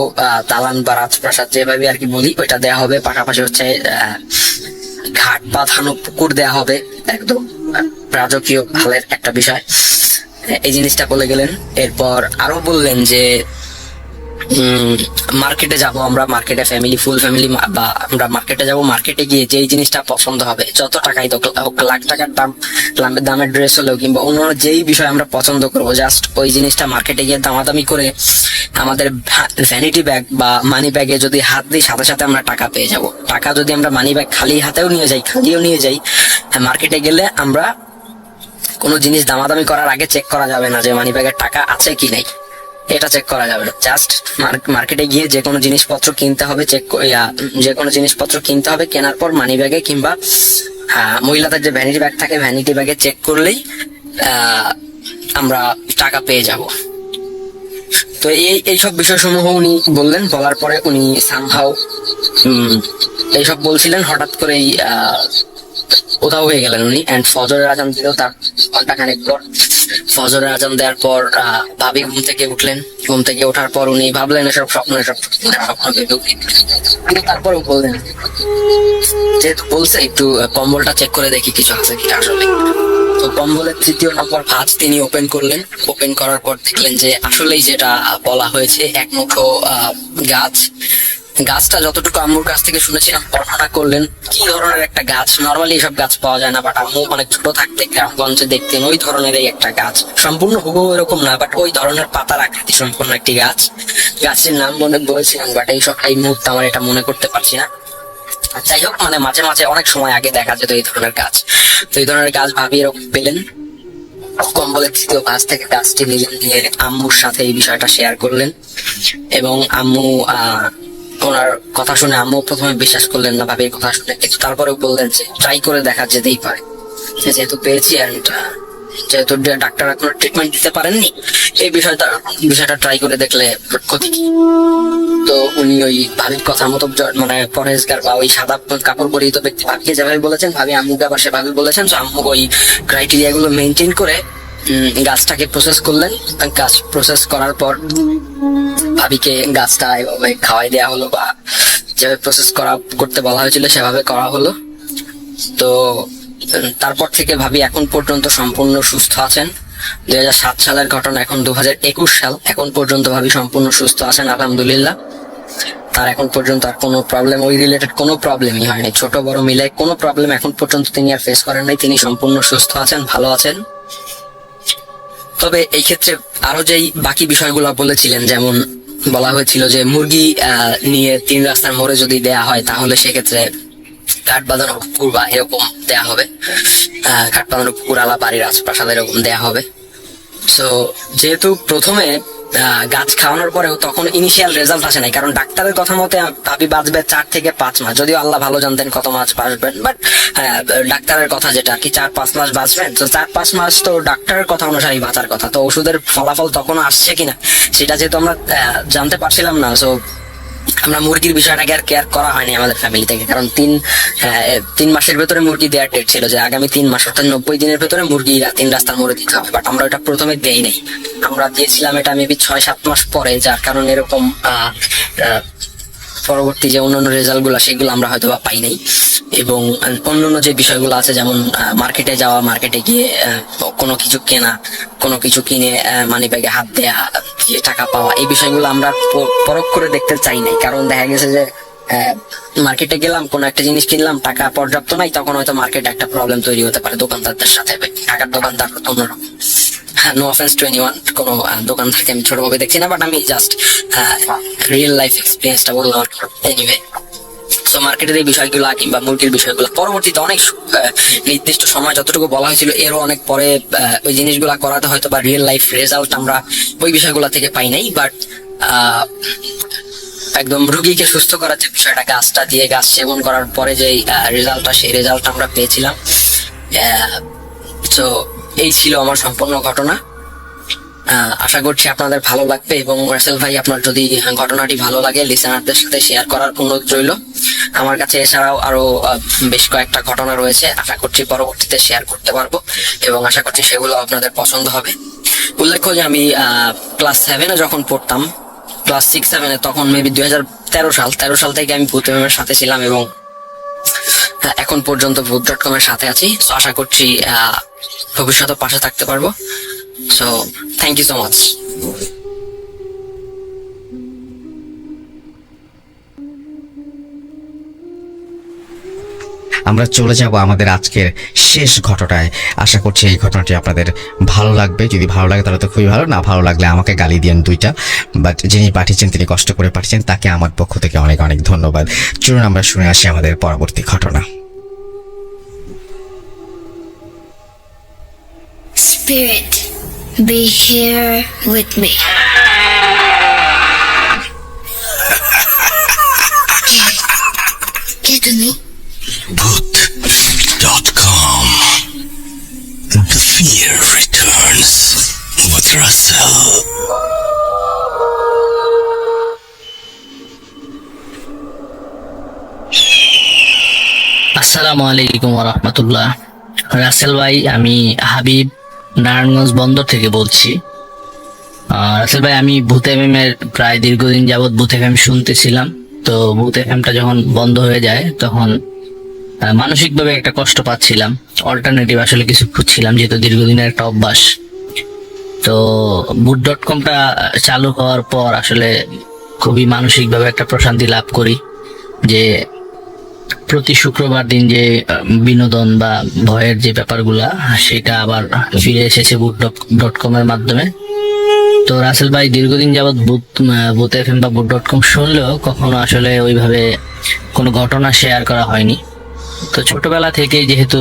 দালান বা রাজপ্রাসাদ যেভাবে আর কি বলি ওইটা দেওয়া হবে, পাশাপাশি হচ্ছে ঘাট বাঁধানো পুকুর দেওয়া হবে, একদম রাজকীয় ভালের একটা বিষয়। এই জিনিসটা বলে গেলেন। এরপর আরো বললেন যে মার্কেটে যাব আমরা, মার্কেটে ফুল ফ্যামিলি বা আমরা মার্কেটে যাব, মার্কেটে গিয়ে যেই জিনিসটা পছন্দ হবে, যত টাকাই হোক, লাখ টাকার দামের ড্রেস হলেও কিংবা অন্য যেই বিষয় আমরা পছন্দ করবো, জাস্ট ওই জিনিসটা মার্কেটে গিয়ে দামাদামি করে আমাদের ভ্যানিটি ব্যাগ বা মানি ব্যাগে যদি হাত দিই সাথে সাথে আমরা টাকা পেয়ে যাব। টাকা যদি আমরা মানি ব্যাগ খালি হাতেও নিয়ে যাই, খালিও নিয়ে যাই, মার্কেটে গেলে আমরা কোনো জিনিস দামাদামি করার আগে চেক করা যাবে না যে মানি ব্যাগের টাকা আছে কি নাই, এটা চেক করা যাবে না। জাস্ট মার্কেটে গিয়ে যে কোনো জিনিসপত্র কিনতে হবে, যে কোনো জিনিসপত্র কিনতে হবে, কেনার পর মানি ব্যাগে কিংবা মহিলাদের যে ভ্যানিটি ব্যাগ থাকে ভ্যানিটি ব্যাগে চেক করলেই আমরা টাকা পেয়ে যাব। তো এইসব বিষয়সমূহ উনি বললেন। বলার পরে উনি সামহাও এইসব বলছিলেন, হঠাৎ করেই উধাও হয়ে গেলেন উনি। এন্ড ফজরের আজান দিল তার ঘন্টাখানেক পর। ফজরের আজান দেওয়ার পর ভাবি ঘুম থেকে উঠলেন। ঘুম থেকে ওঠার পর উনি ভাবলেন এসব স্বপ্ন তারপরেও বললেন, যেহেতু বলছে একটু কম্বলটা চেক করে দেখি কিছু আছে কিনা আসলে। তো কম্বলের 3য় নম্বর ভাঁজ তিনি ওপেন করলেন। ওপেন করার পর দেখলেন যে আসলেই যেটা বলা হয়েছে, এক মুঠো গাছ। গাছটা যতটুকু আম্মুর কাছ থেকে শুনেছিলাম বর্ণনা করলেন, কি ধরনের একটা গাছ, নর্মালি এসব গাছ পাওয়া যায় না, বাট আম্মু অনেক ছোট থাকতে গ্রামগঞ্জে দেখতেন ওই ধরনের একটা গাছ, সম্পূর্ণ হুবহু এরকম না, বাট ওই ধরনের পাতার আকৃতি সম্পূর্ণ একটি গাছ। গাছের নাম মনে বলেছিলেন, বাট এই মুহূর্তে আমার এটা মনে করতে পারছি না। যাই হোক, মানে মাঝে মাঝে অনেক সময় আগে দেখা যেত এই ধরনের গাছ। তো এই ধরনের গাছ ভাবি এরকম পেলেন। কম্বলের 3য় ভাঁজ থেকে গাছটি নিলেন, নিয়ে আম্মুর সাথে এই বিষয়টা শেয়ার করলেন এবং আম্মু ওনার কথা শুনে আম্মু প্রথমে বিশ্বাস করলেন না ভাবির কথা শুনে, কিন্তু তারপরেও বললেন যে ট্রাই করে দেখা যেতেই পারে, যেহেতু পেয়েছি এন্ড যেহেতু ডাক্তার কোনো ট্রিটমেন্ট দিতে পারেননি, এই বিষয়টা ট্রাই করে দেখলে ক্ষতি কি। তো উনি ওই ভাবির কথা মতো, মানে পরহেজগার বা ওই সাদা কাপড় পরিহিত ব্যক্তি ভাবিকে যেভাবে বলেছেন, ভাবি আম্মুকে আবার সেভাবে বলেছেন। তো আম্মু ওই ক্রাইটেরিয়া গুলো মেনটেন করে গাছটাকে প্রসেস করলেন। গাছ প্রসেস করার পর ভাবিকে গাছটা এভাবে খাওয়াই দেওয়া হলো বা যেভাবে প্রসেস করতে বলা হয়েছিল সেভাবে করা হলো। তো তারপর থেকে ভাবি এখন পর্যন্ত সম্পূর্ণ সুস্থ আছেন। 2007 সালের ঘটনা, এখন 2021 সাল, এখন পর্যন্ত ভাবি সম্পূর্ণ সুস্থ আছেন আলহামদুলিল্লাহ। তার এখন পর্যন্ত আর কোনো প্রবলেম, ওই রিলেটেড কোনো প্রবলেমই হয়নি, ছোট বড় মিলে কোনো প্রবলেম এখন পর্যন্ত তিনি আর ফেস করেন নাই। তিনি সম্পূর্ণ সুস্থ আছেন, ভালো আছেন। তবে এই ক্ষেত্রে আরো যেই বাকি বিষয়গুলো বলেছিলেন, যেমন বলা হয়েছিল যে মুরগি নিয়ে 3 রাস্তার মোড়ে যদি দেয়া হয় তাহলে সেক্ষেত্রে কাঠ বাঁধানো পুকুর বা এরকম দেয়া হবে, কাঠ বাঁধানো পুকুর আলা বাড়ির আশপাশে এরকম দেয়া হবে। সো যেহেতু প্রথমে গাছ খাওয়ানোর পরেও তখন ইনিশিয়াল রেজাল্ট আসে নাই, কারণ ডাক্তারের কথা মতে ভাবি বাঁচবে 4 থেকে 5 মাস, যদিও আল্লাহ ভালো জানতেন কত মাস বাঁচবেন, বাট ডাক্তারের কথা যেটা কি 4-5 মাস বাঁচবেন, তো 4-5 মাস তো ডাক্তারের কথা অনুসারে বাঁচার কথা। তো ওষুধের ফলাফল তখনও আসছে কিনা সেটা যেহেতু আমরা জানতে পারছিলাম না, সো আমরা মুরগির বিষয়টাকে আর কেয়ার করা হয়নি আমাদের ফ্যামিলি থেকে, কারণ 3 মাসের ভেতরে মুরগি দেওয়ার ডেট ছিল যে আগামী 3 মাস অর্থাৎ 90 দিনের ভেতরে মুরগি 3 রাস্তার মোড়ে দিতে হবে, বাট আমরা ওটা প্রথমে দেই নাই, আমরা দিয়েছিলাম এটা মেবি 6-7 মাস পরে, যার কারণে এরকম পরবর্তী যে অন্যান্য রেজাল্ট গুলা সেগুলো আমরা হয়তো বা পাই নাই। এবং অন্যান্য যে বিষয়গুলো আছে, যেমন মার্কেটে যাওয়া, মার্কেটে গিয়ে কোনো কিছু কেনা, কোনো কিছু কিনে মানি ব্যাগে হাত দেয়া, টাকা পাওয়া, এই বিষয়গুলো আমরা পরখ করে দেখতে চাই নাই, কারণ দেখা গেছে যে মার্কেটে গেলাম, কোনো একটা জিনিস কিনলাম, টাকা পর্যাপ্ত নাই, তখন হয়তো মার্কেটে একটা প্রবলেম তৈরি হতে পারে দোকানদারদের সাথে। টাকার দোকানদার অন্যরকম, নো অফেন্স টু এনিওয়ান, কোনো দোকানদারকে আমি ছোটভাবে দেখছি না, বাট আমি জাস্ট রিয়েল লাইফ এক্সপিরিয়েন্সটা বললাম। এনিওয়ে, তো মার্কেটের এই বিষয়গুলো কিংবা মুরগির বিষয়গুলো পরবর্তীতে অনেক নির্দিষ্ট সময় যতটুকু বলা হয়েছিল এরও অনেক পরে ওই জিনিসগুলা করাতে হয়তো বা রিয়েল লাইফ রেজাল্ট আমরা ওই বিষয়গুলো থেকে পাই নাই, বাট একদম রুগীকে সুস্থ করার যে বিষয়টা, গাছটা দিয়ে গাছ সেবন করার পরে যে রেজাল্টটা, সেই রেজাল্ট আমরা পেয়েছিলাম। তো এই ছিল আমার সম্পূর্ণ ঘটনা। আশা করছি আপনাদের ভালো লাগবে, এবং রাসেল ভাই আপনার যদি ঘটনাটি ভালো লাগে লিসেনারদের সাথে শেয়ার করার অনুরোধ রইল। আমার কাছে এছাড়াও আরো বেশ কয়েকটা ঘটনা রয়েছে, আশা করছি পরবর্তীতে শেয়ার করতে পারবো, এবং আশা করছি সেগুলো আপনাদের পছন্দ হবে। উল্লেখ্য যে আমি ক্লাস 7-এ যখন পড়তাম, ক্লাস 6-7-এ, তখন মেবি 2013 সাল থেকে আমি ভূত এর সাথে ছিলাম, এবং এখন পর্যন্ত ভূত.com এর সাথে আছি। তো আশা করছি ভবিষ্যতে পাশে থাকতে পারবো। So, thank you so much. আমরা চলে যাব আমাদের আজকের শেষ ঘটনায়। আশা করছি এই ঘটনাটি আপনাদের ভালো লাগবে। যদি ভালো লাগে তাহলে তো খুবই ভালো, না ভালো লাগলে আমাকে গালি দিয়েন 2টা, বাট যিনি পাঠিয়েছেন তিনি কষ্ট করে পাঠিয়েছেন, তাকে আমার পক্ষ থেকে অনেক অনেক ধন্যবাদ। চলুন আমরা শুনে আসি আমাদের পরবর্তী ঘটনা। Spirit, be here with me. Get to me. Boot.com. The fear returns with Russell. আসসালামু আলাইকুম ওয়া রাহমাতুল্লাহ। রাসেল ভাই, আমি হাবিব নারায়ণগঞ্জ বন্দর থেকে বলছি। রাসেল ভাই, আমি ভূত এফএম এর প্রায় দীর্ঘদিন যাবৎ ভূত এফএম শুনতেছিলাম। তো ভূত এফএমটা যখন বন্ধ হয়ে যায় তখন মানসিকভাবে একটা কষ্ট পাচ্ছিলাম, অল্টারনেটিভ আসলে কিছু খুঁজছিলাম, যেহেতু দীর্ঘদিনের একটা অভ্যাস। তো boot.com-টা চালু হওয়ার পর আসলে খুবই মানসিকভাবে একটা প্রশান্তি লাভ করি, যে প্রতি শুক্রবার দিন যে বিনোদন বা ভয়ের যে ব্যাপারগুলা সেটা আবার ফিরে এসেছে boot.com এর মাধ্যমে। তো রাসেল ভাই, দীর্ঘদিন যাবৎ ভূত এফএম বা boot.com শুনলেও কখনো আসলে ওইভাবে কোনো ঘটনা শেয়ার করা হয়নি। তো ছোটবেলা থেকেই যেহেতু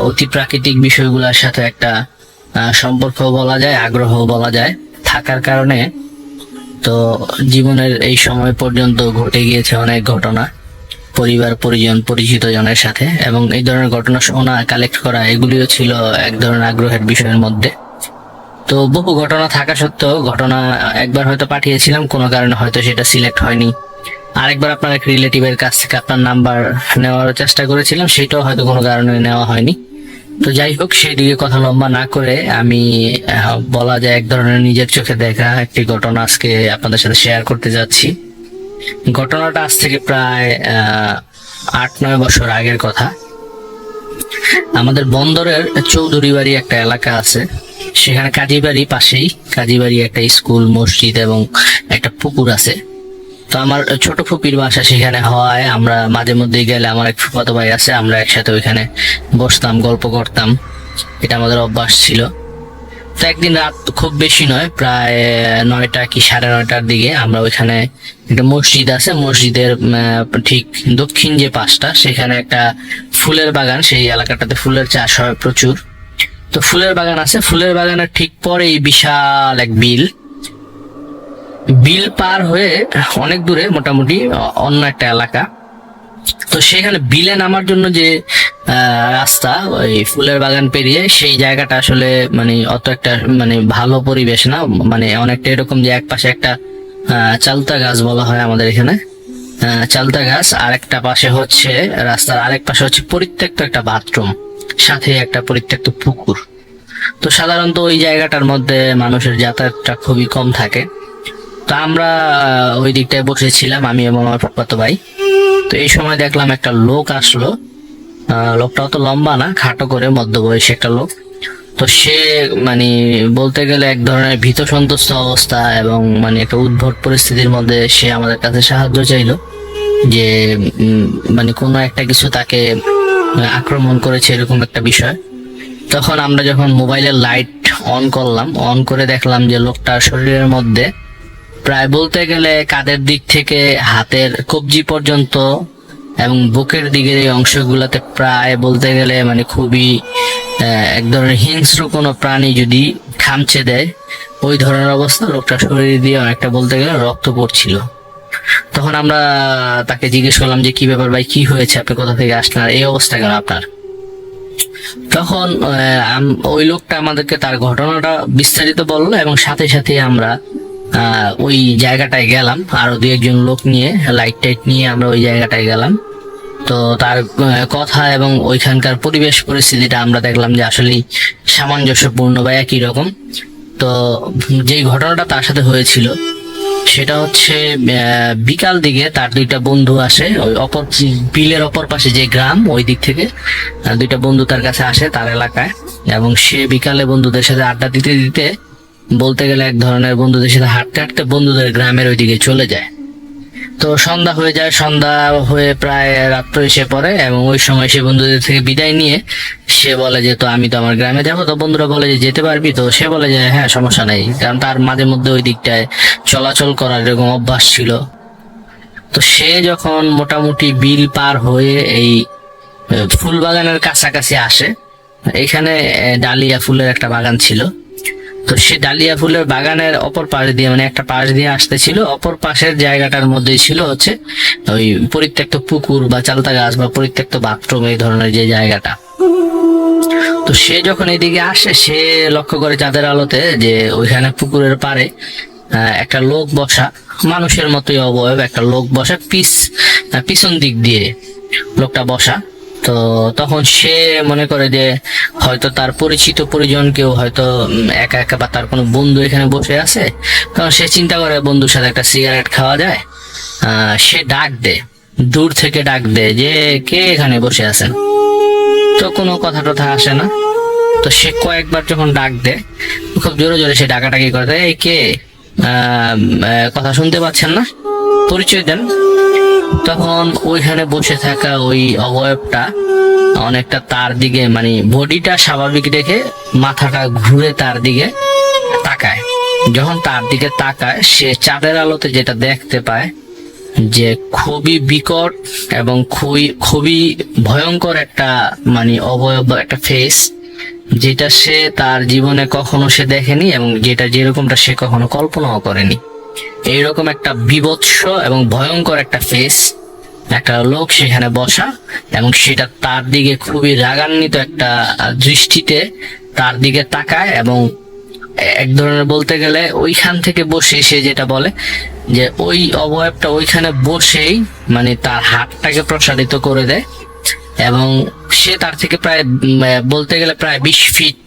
অতি প্রাকৃতিক বিষয়গুলোর সাথে একটা সম্পর্ক বলা যায়, আগ্রহ বলা যায় থাকার কারণে তো জীবনের এই সময় পর্যন্ত ঘটে গিয়েছে অনেক ঘটনা, পরিবার পরিজন পরিচিত জনের সাথে, এবং এই ধরনের ঘটনা শোনা, কালেক্ট করা, এগুলিও ছিল এক ধরনের আগ্রহের বিষয়ের মধ্যে। তো বহু ঘটনা থাকা সত্ত্বেও ঘটনা একবার হয়তো পাঠিয়েছিলাম, কোনো কারণে হয়তো সেটা সিলেক্ট হয়নি। আরেকবার আপনার এক রিলেটিভের কাছ থেকে আপনার নাম্বার নেওয়ার চেষ্টা করেছিলাম, সেটাও হয়তো কোনো কারণে নেওয়া হয়নি। তো যাই হোক, সেই দিকে কথা লম্বা না করে আমি বলা যায় এক ধরনের নিজের চোখে দেখা একটি ঘটনা আজকে আপনাদের সাথে শেয়ার করতে যাচ্ছি। ঘটনাটা আজ থেকে প্রায় 8-9 বছর আগের কথা। আমাদের বন্দরের চৌধুরী বাড়ি একটা এলাকা আছে, সেখানে কাজীবাড়ি পাশেই, কাজীবাড়ি একটা স্কুল, মসজিদ এবং একটা পুকুর আছে। তো আমার ছোট ফুপির বাসা সেখানে হয়, আমরা মাঝে মধ্যে গেলে আমার এক ফুফাতো ভাই আছে, আমরা একসাথে ওইখানে বসতাম, গল্প করতাম, এটা আমাদের অভ্যাস ছিল। তো একদিন রাত খুব বেশি নয়, প্রায় 9টা কি 9:30টার দিকে আমরা ওইখানে একটা মসজিদ আছে, মসজিদের ঠিক দক্ষিণ যে পাশটা সেখানে একটা ফুলের বাগান, সেই এলাকাটাতে ফুলের চাষ হয় প্রচুর। তো ফুলের বাগান আছে, ফুলের বাগানের ঠিক পরেই বিশাল এক বিল। বিল পার হয়ে অনেক দূরে, মোটামুটি অন্য একটা এলাকা। তো সেখানে বিলে নামার জন্য যে রাস্তা, ওই ফুলের বাগান পেরিয়ে, সেই জায়গাটা আসলে মানে অত একটা মানে ভালো পরিবেশ না, মানে অনেকটা এরকম যে এক পাশে একটা চালতা গাছ বলা হয় আমাদের এখানে, চালতা গাছ, আর একটা পাশে হচ্ছে রাস্তার আরেক পাশে হচ্ছে পরিত্যক্ত একটা বাথরুম, সাথে একটা পরিত্যক্ত পুকুর। তো সাধারণত ওই জায়গাটার মধ্যে মানুষের যাতায়াতটা খুবই কম থাকে। তো আমরা ওই দিকটায় বসেছিলাম, আমি এবং আমার ফুফাতো ভাই। তো এই সময় দেখলাম একটা লোক আসলো। লোকটা অত লম্বা না, খাটো করে মধ্যবয়সী একটা লোক। তো সে মানে বলতে গেলে এক ধরনের ভীত সন্ত্রস্ত অবস্থা এবং মানে একটা উদ্ভট পরিস্থিতির মধ্যে সে আমাদের কাছে সাহায্য চাইলো, যে মানে কোনো একটা কিছু তাকে আক্রমণ করেছে এরকম একটা বিষয়। তখন আমরা যখন মোবাইলের লাইট অন করলাম, অন করে দেখলাম যে লোকটার শরীরের মধ্যে প্রায় বলতে গেলে কাঁধের দিক থেকে হাতের কবজি পর্যন্ত এবং বুকের দিকের এই অংশগুলোতে প্রায় বলতে গেলে মানে খুবই এক ধরনের হিংস্র কোনো প্রাণী যদি খামচে দেয় ওই ধরনের অবস্থা। লোকটার শরীর দিয়ে অনেকটা বলতে গেলে রক্ত পড়ছিল। তখন আমরা তাকে জিজ্ঞেস করলাম যে কি ব্যাপার ভাই, কি হয়েছে, আপনি কোথা থেকে আসলেন, আর এই অবস্থা কেন আপনার? তখন ওই লোকটা আমাদেরকে তার ঘটনাটা বিস্তারিত বললো এবং সাথে সাথে আমরা ওই জায়গাটায় গেলাম, আরো 2-1 লোক নিয়ে, লাইট টাইট নিয়ে আমরা ওই জায়গাটায় গেলাম। তো তার কথা এবং ওইখানকার পরিবেশ পরিস্থিতিটা আমরা দেখলাম যে আসলেই সামঞ্জস্যপূর্ণ বা একই রকম। তো যে ঘটনাটা তার সাথে হয়েছিল সেটা হচ্ছে বিকাল দিকে তার 2টা বন্ধু আসে, ওই অপর বিলের অপর পাশে যে গ্রাম, ওই দিক থেকে 2টা বন্ধু তার কাছে আসে তার এলাকায়, এবং সে বিকালে বন্ধুদের সাথে আড্ডা দিতে দিতে বলতে গেলে এক ধরনের বন্ধুদের সাথে হাঁটতে হাঁটতে বন্ধুদের গ্রামের ওইদিকে চলে যায়। তো সন্ধ্যা হয়ে যায়, সন্ধ্যা হয়ে প্রায় রাত্র এসে পড়ে এবং ওই সময় সে বন্ধুদের থেকে বিদায় নিয়ে সে বলে যে তো আমি তো আমার গ্রামে যাবো। তো বন্ধুরা বলে যে যেতে পারবি? তো সে বলে যে হ্যাঁ সমস্যা নেই, কারণ তার মাঝে মধ্যে ওই দিকটায় চলাচল করার এরকম অভ্যাস ছিল। তো সে যখন মোটামুটি বিল পার হয়ে এই ফুল বাগানের কাছাকাছি আসে, এখানে ডালিয়া ফুলের একটা বাগান ছিল। তো সে ডালিয়া ফুলের বাগানের অপর পাশ দিয়ে মানে একটা পাশ দিয়ে আসতেছিল, অপর পাশের জায়গাটার মধ্যেই ছিল হচ্ছে ওই পরিত্যক্ত পুকুর বা চালতা গাছ বা পরিত্যক্ত বাথরুম, এই ধরনের যে জায়গাটা। তো সে যখন এদিকে আসে সে লক্ষ্য করে চাঁদের আলোতে যে ওইখানে পুকুরের পাড়ে একটা লোক বসা, মানুষের মতোই অবয়ব একটা লোক বসা, পিছন দিক দিয়ে লোকটা বসা। তো তখন সে মনে করে যে হয়তো তার পরিচিত পরিজন কেউ হয়তো একা একা বা তার কোনো বন্ধু এখানে বসে আছে। তখন সে চিন্তা করে বন্ধুর সাথে একটা সিগারেট খাওয়া যায়। সে ডাক দেয়, দূর থেকে ডাক দেয় যে কে এখানে বসে আছেন। তো কোনো কথা টথা আসে না। তো সে কয়েকবার যখন ডাক দেয়, খুব জোরে জোরে সে ডাকাডাকি করে দেয়, এই কে, কথা শুনতে পাচ্ছেন না, পরিচয় দেন। তখন ওইখানে বসে থাকা ওই অবয়বটা অনেকটা তার দিকে মানে বডিটা স্বাভাবিক রেখে মাথাটা ঘুরে তার দিকে তাকায়। যখন তার দিকে তাকায় সে চাঁদের আলোতে যেটা দেখতে পায় যে খুবই বিকট এবং খুবই ভয়ঙ্কর একটা মানে অবয়ব, একটা ফেস, যেটা সে তার জীবনে কখনো সে দেখেনি এবং যেটা যেরকমটা সে কখনো কল্পনাও করেনি। এইরকম একটা বিভৎস এবং ভয়ঙ্কর একটা ফেস, একটা লোক সেখানে বসা এবং সেটা তার দিকে খুবই রাগান্বিত একটা দৃষ্টিতে তার দিকে তাকায় এবং এক ধরনের বলতে গেলে ওইখান থেকে বসে সে যেটা বলে যে ওই অবয়বটা ওইখানে বসেই মানে তার হাতটাকে প্রসারিত করে দেয় এবং সে তার থেকে প্রায় বলতে গেলে প্রায় 20 ফিট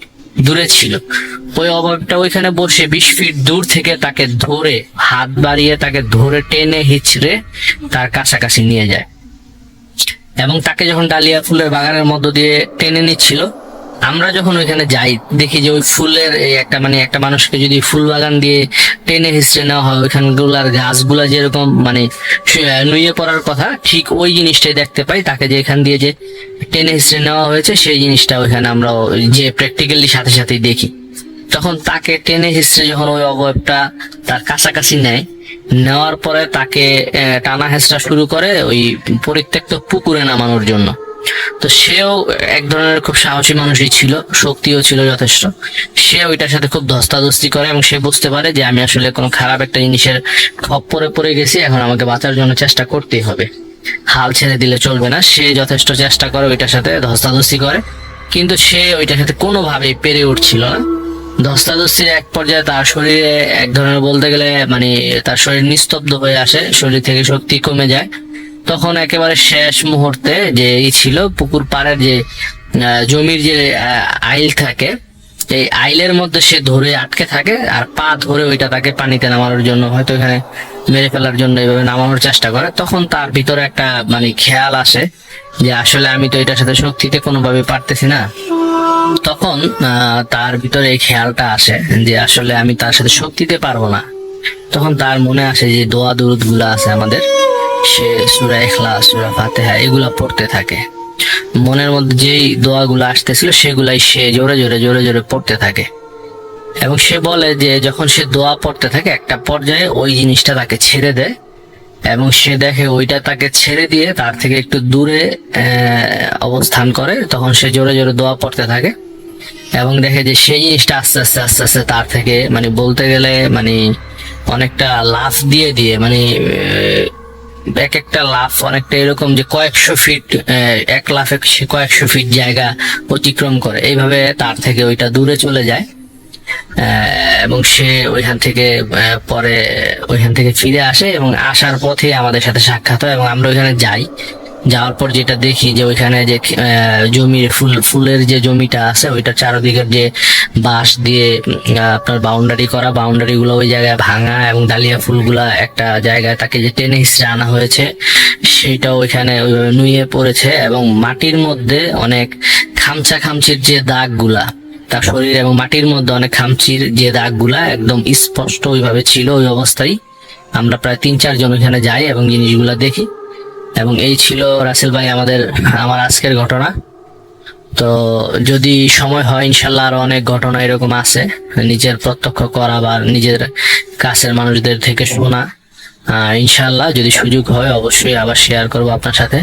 দূরে ছিল। ওই অবয়বটা ওইখানে বসে 20 ফিট দূর থেকে তাকে ধরে হাত বাড়িয়ে তাকে ধরে টেনে হিচড়ে তার কাছাকাছি নিয়ে যায় এবং তাকে যখন ডালিয়া ফুলের বাগানের মধ্য দিয়ে টেনে নিচ্ছিল আমরা যখন ওইখানে যাই দেখি যে ওই ফুলের এই একটা মানে একটা মানুষকে যদি ফুল বাগান দিয়ে টেনে হিস্ট্রে নেওয়া হয়, ওইখানগুলার গাছগুলা যেরকম মানে নুয়ে পড়ার কথা, ঠিক ওই জিনিসটাই দেখতে পাই। তাকে যে এখান দিয়ে যে টেনে হিস্ট্রে নেওয়া হয়েছে সেই জিনিসটা ওইখানে আমরা যে প্র্যাকটিক্যালি সাথে সাথেই দেখি। তখন তাকে টেনে হিস্ট্রে যখন ওই অবয়বটা তার কাছাকাছি নেওয়ার পরে তাকে টানা হেঁচড়া শুরু করে ওই পরিত্যক্ত পুকুরে নামানোর জন্য। তো সেও এক ধরনের খুব সাহসী মানুষই ছিল, শক্তিও ছিল যথেষ্ট। সে ওইটার সাথে খুব ধস্তাধস্তি করে এবং সে বুঝতে পারে যে আমি আসলে কোনো খারাপ একটা জিনিসের খপ্পরে পড়ে গেছি, এখন আমাকে বাঁচার জন্য চেষ্টা করতেই হবে, হাল ছেড়ে দিলে চলবে না। সে যথেষ্ট চেষ্টা করে, ওইটার সাথে ধস্তাধস্তি করে, কিন্তু সে ওইটার সাথে কোনোভাবেই পেরে উঠছিল না। ধস্তাধস্তির এক পর্যায়ে তার শরীরে এক ধরনের বলতে গেলে মানে তার শরীর নিস্তব্ধ হয়ে আসে, শরীর থেকে শক্তি কমে যায়। তখন একেবারে শেষ মুহূর্তে যে ছিল পুকুর পাড়ের যে জমির যে আইল থাকে, এই আইলের মধ্যে সে ধরে আটকে থাকে আর পা ধরে ওইটা তাকে পানিতে নামানোর জন্য, হয়তো এখানে মেরে ফেলার জন্য এইভাবে নামানোর চেষ্টা করে। তখন তার ভিতরে একটা মানে খেয়াল আসে যে আসলে আমি তো এটার সাথে শক্তিতে কোনোভাবে পারতেছি না। তখন তার ভিতরে এই খেয়ালটা আসে যে আসলে আমি তার সাথে শক্তিতে পারবো না। তখন তার মনে আসে যে দোয়া দুরুদ গুলা আছে আমাদের, সে সূরা ইখলাস, সূরা ফাতিহা এগুলা পড়তে থাকে। মনের মধ্যে যেই দোয়াগুলো আসতেছিল সেগুলাই সে জোরে জোরে জোরে জোরে পড়তে থাকে। এবং সে বলে যে যখন সে দোয়া পড়তে থাকে একটা পর্যায়ে ওই জিনিসটা তাকে ছেড়ে দেয় এবং সে দেখে ওইটা তাকে ছেড়ে দিয়ে তার থেকে একটু দূরে অবস্থান করে। তখন সে জোরে জোরে দোয়া পড়তে থাকে এবং দেখে যে সেই জিনিসটা আস্তে আস্তে আস্তে আস্তে তার থেকে মানে বলতে গেলে মানে অনেকটা লাফ দিয়ে দিয়ে মানে এক একটা লাফ অনেকটা এরকম যে কয়েকশো ফিট, এক লাফে সে কয়েকশো ফিট জায়গা অতিক্রম করে, এইভাবে তার থেকে ওইটা দূরে চলে যায়। এবং সে ওইখান থেকে পরে ওইখান থেকে ফিরে আসে এবং আসার পথে আমাদের সাথে সাক্ষাৎ হয় এবং আমরা ওইখানে যাই। যাওয়ার পর যেটা দেখি যে ওইখানে যে জমির ফুলের যে জমিটা আছে ওইটা চারদিকের যে বাঁশ দিয়ে আপনার বাউন্ডারি করা, বাউন্ডারি গুলো ওই জায়গায় ভাঙা এবং ডালিয়া ফুলগুলা একটা জায়গায় তাকে যে টেনে হিঁচড়ে আনা হয়েছে সেইটা ওইখানে নুয়ে পড়েছে এবং মাটির মধ্যে অনেক খামচা খামচির যে দাগগুলা তার শরীর এবং মাটির মধ্যে অনেক খামচির যে দাগগুলা একদম স্পষ্ট ওইভাবে ছিল। ওই অবস্থায় আমরা প্রায় 3-4 জন ওইখানে যাই এবং জিনিসগুলা দেখি। এবং এই ছিল রাসেল ভাই আমার আজকের ঘটনা। তো যদি সময় হয় ইনশাল্লাহ আরো অনেক ঘটনা এরকম আছে নিজের প্রত্যক্ষ করা বা নিজের কাছের মানুষদের থেকে শোনা। ইনশাল্লাহ যদি সুযোগ হয় অবশ্যই আবার শেয়ার করবো আপনার সাথে।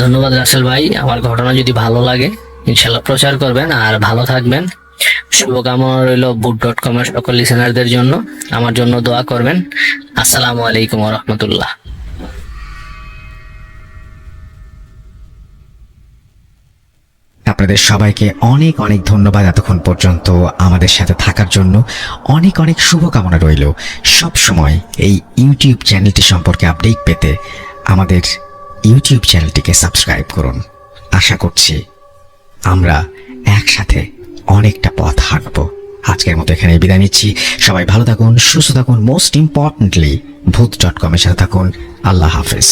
ধন্যবাদ রাসেল ভাই। আমার ঘটনা যদি ভালো লাগে ইনশাল্লাহ প্রচার করবেন আর ভালো থাকবেন। শুভকামনা রইল boot.com এর সকল লিসেনারদের জন্য, আমার জন্য দোয়া করবেন। আসসালামু আলাইকুম ওয়া রাহমাতুল্লাহ। আপনাদের সবাইকে অনেক অনেক ধন্যবাদ এতক্ষণ পর্যন্ত আমাদের সাথে থাকার জন্য। অনেক অনেক শুভকামনা রইল। সব সময় এই ইউটিউব চ্যানেলটি সম্পর্কে আপডেট পেতে আমাদের ইউটিউব চ্যানেলটিকে সাবস্ক্রাইব করুন। আশা করছি আমরা একসাথে অনেকটা পথ হাঁটবো। আজকের মতো এখানে বিদায় নিচ্ছি। সবাই ভালো থাকুন, সুস্থ থাকুন, মোস্ট ইম্পর্টেন্টলি ভূত.com এর সাথে থাকুন। আল্লাহ হাফেজ।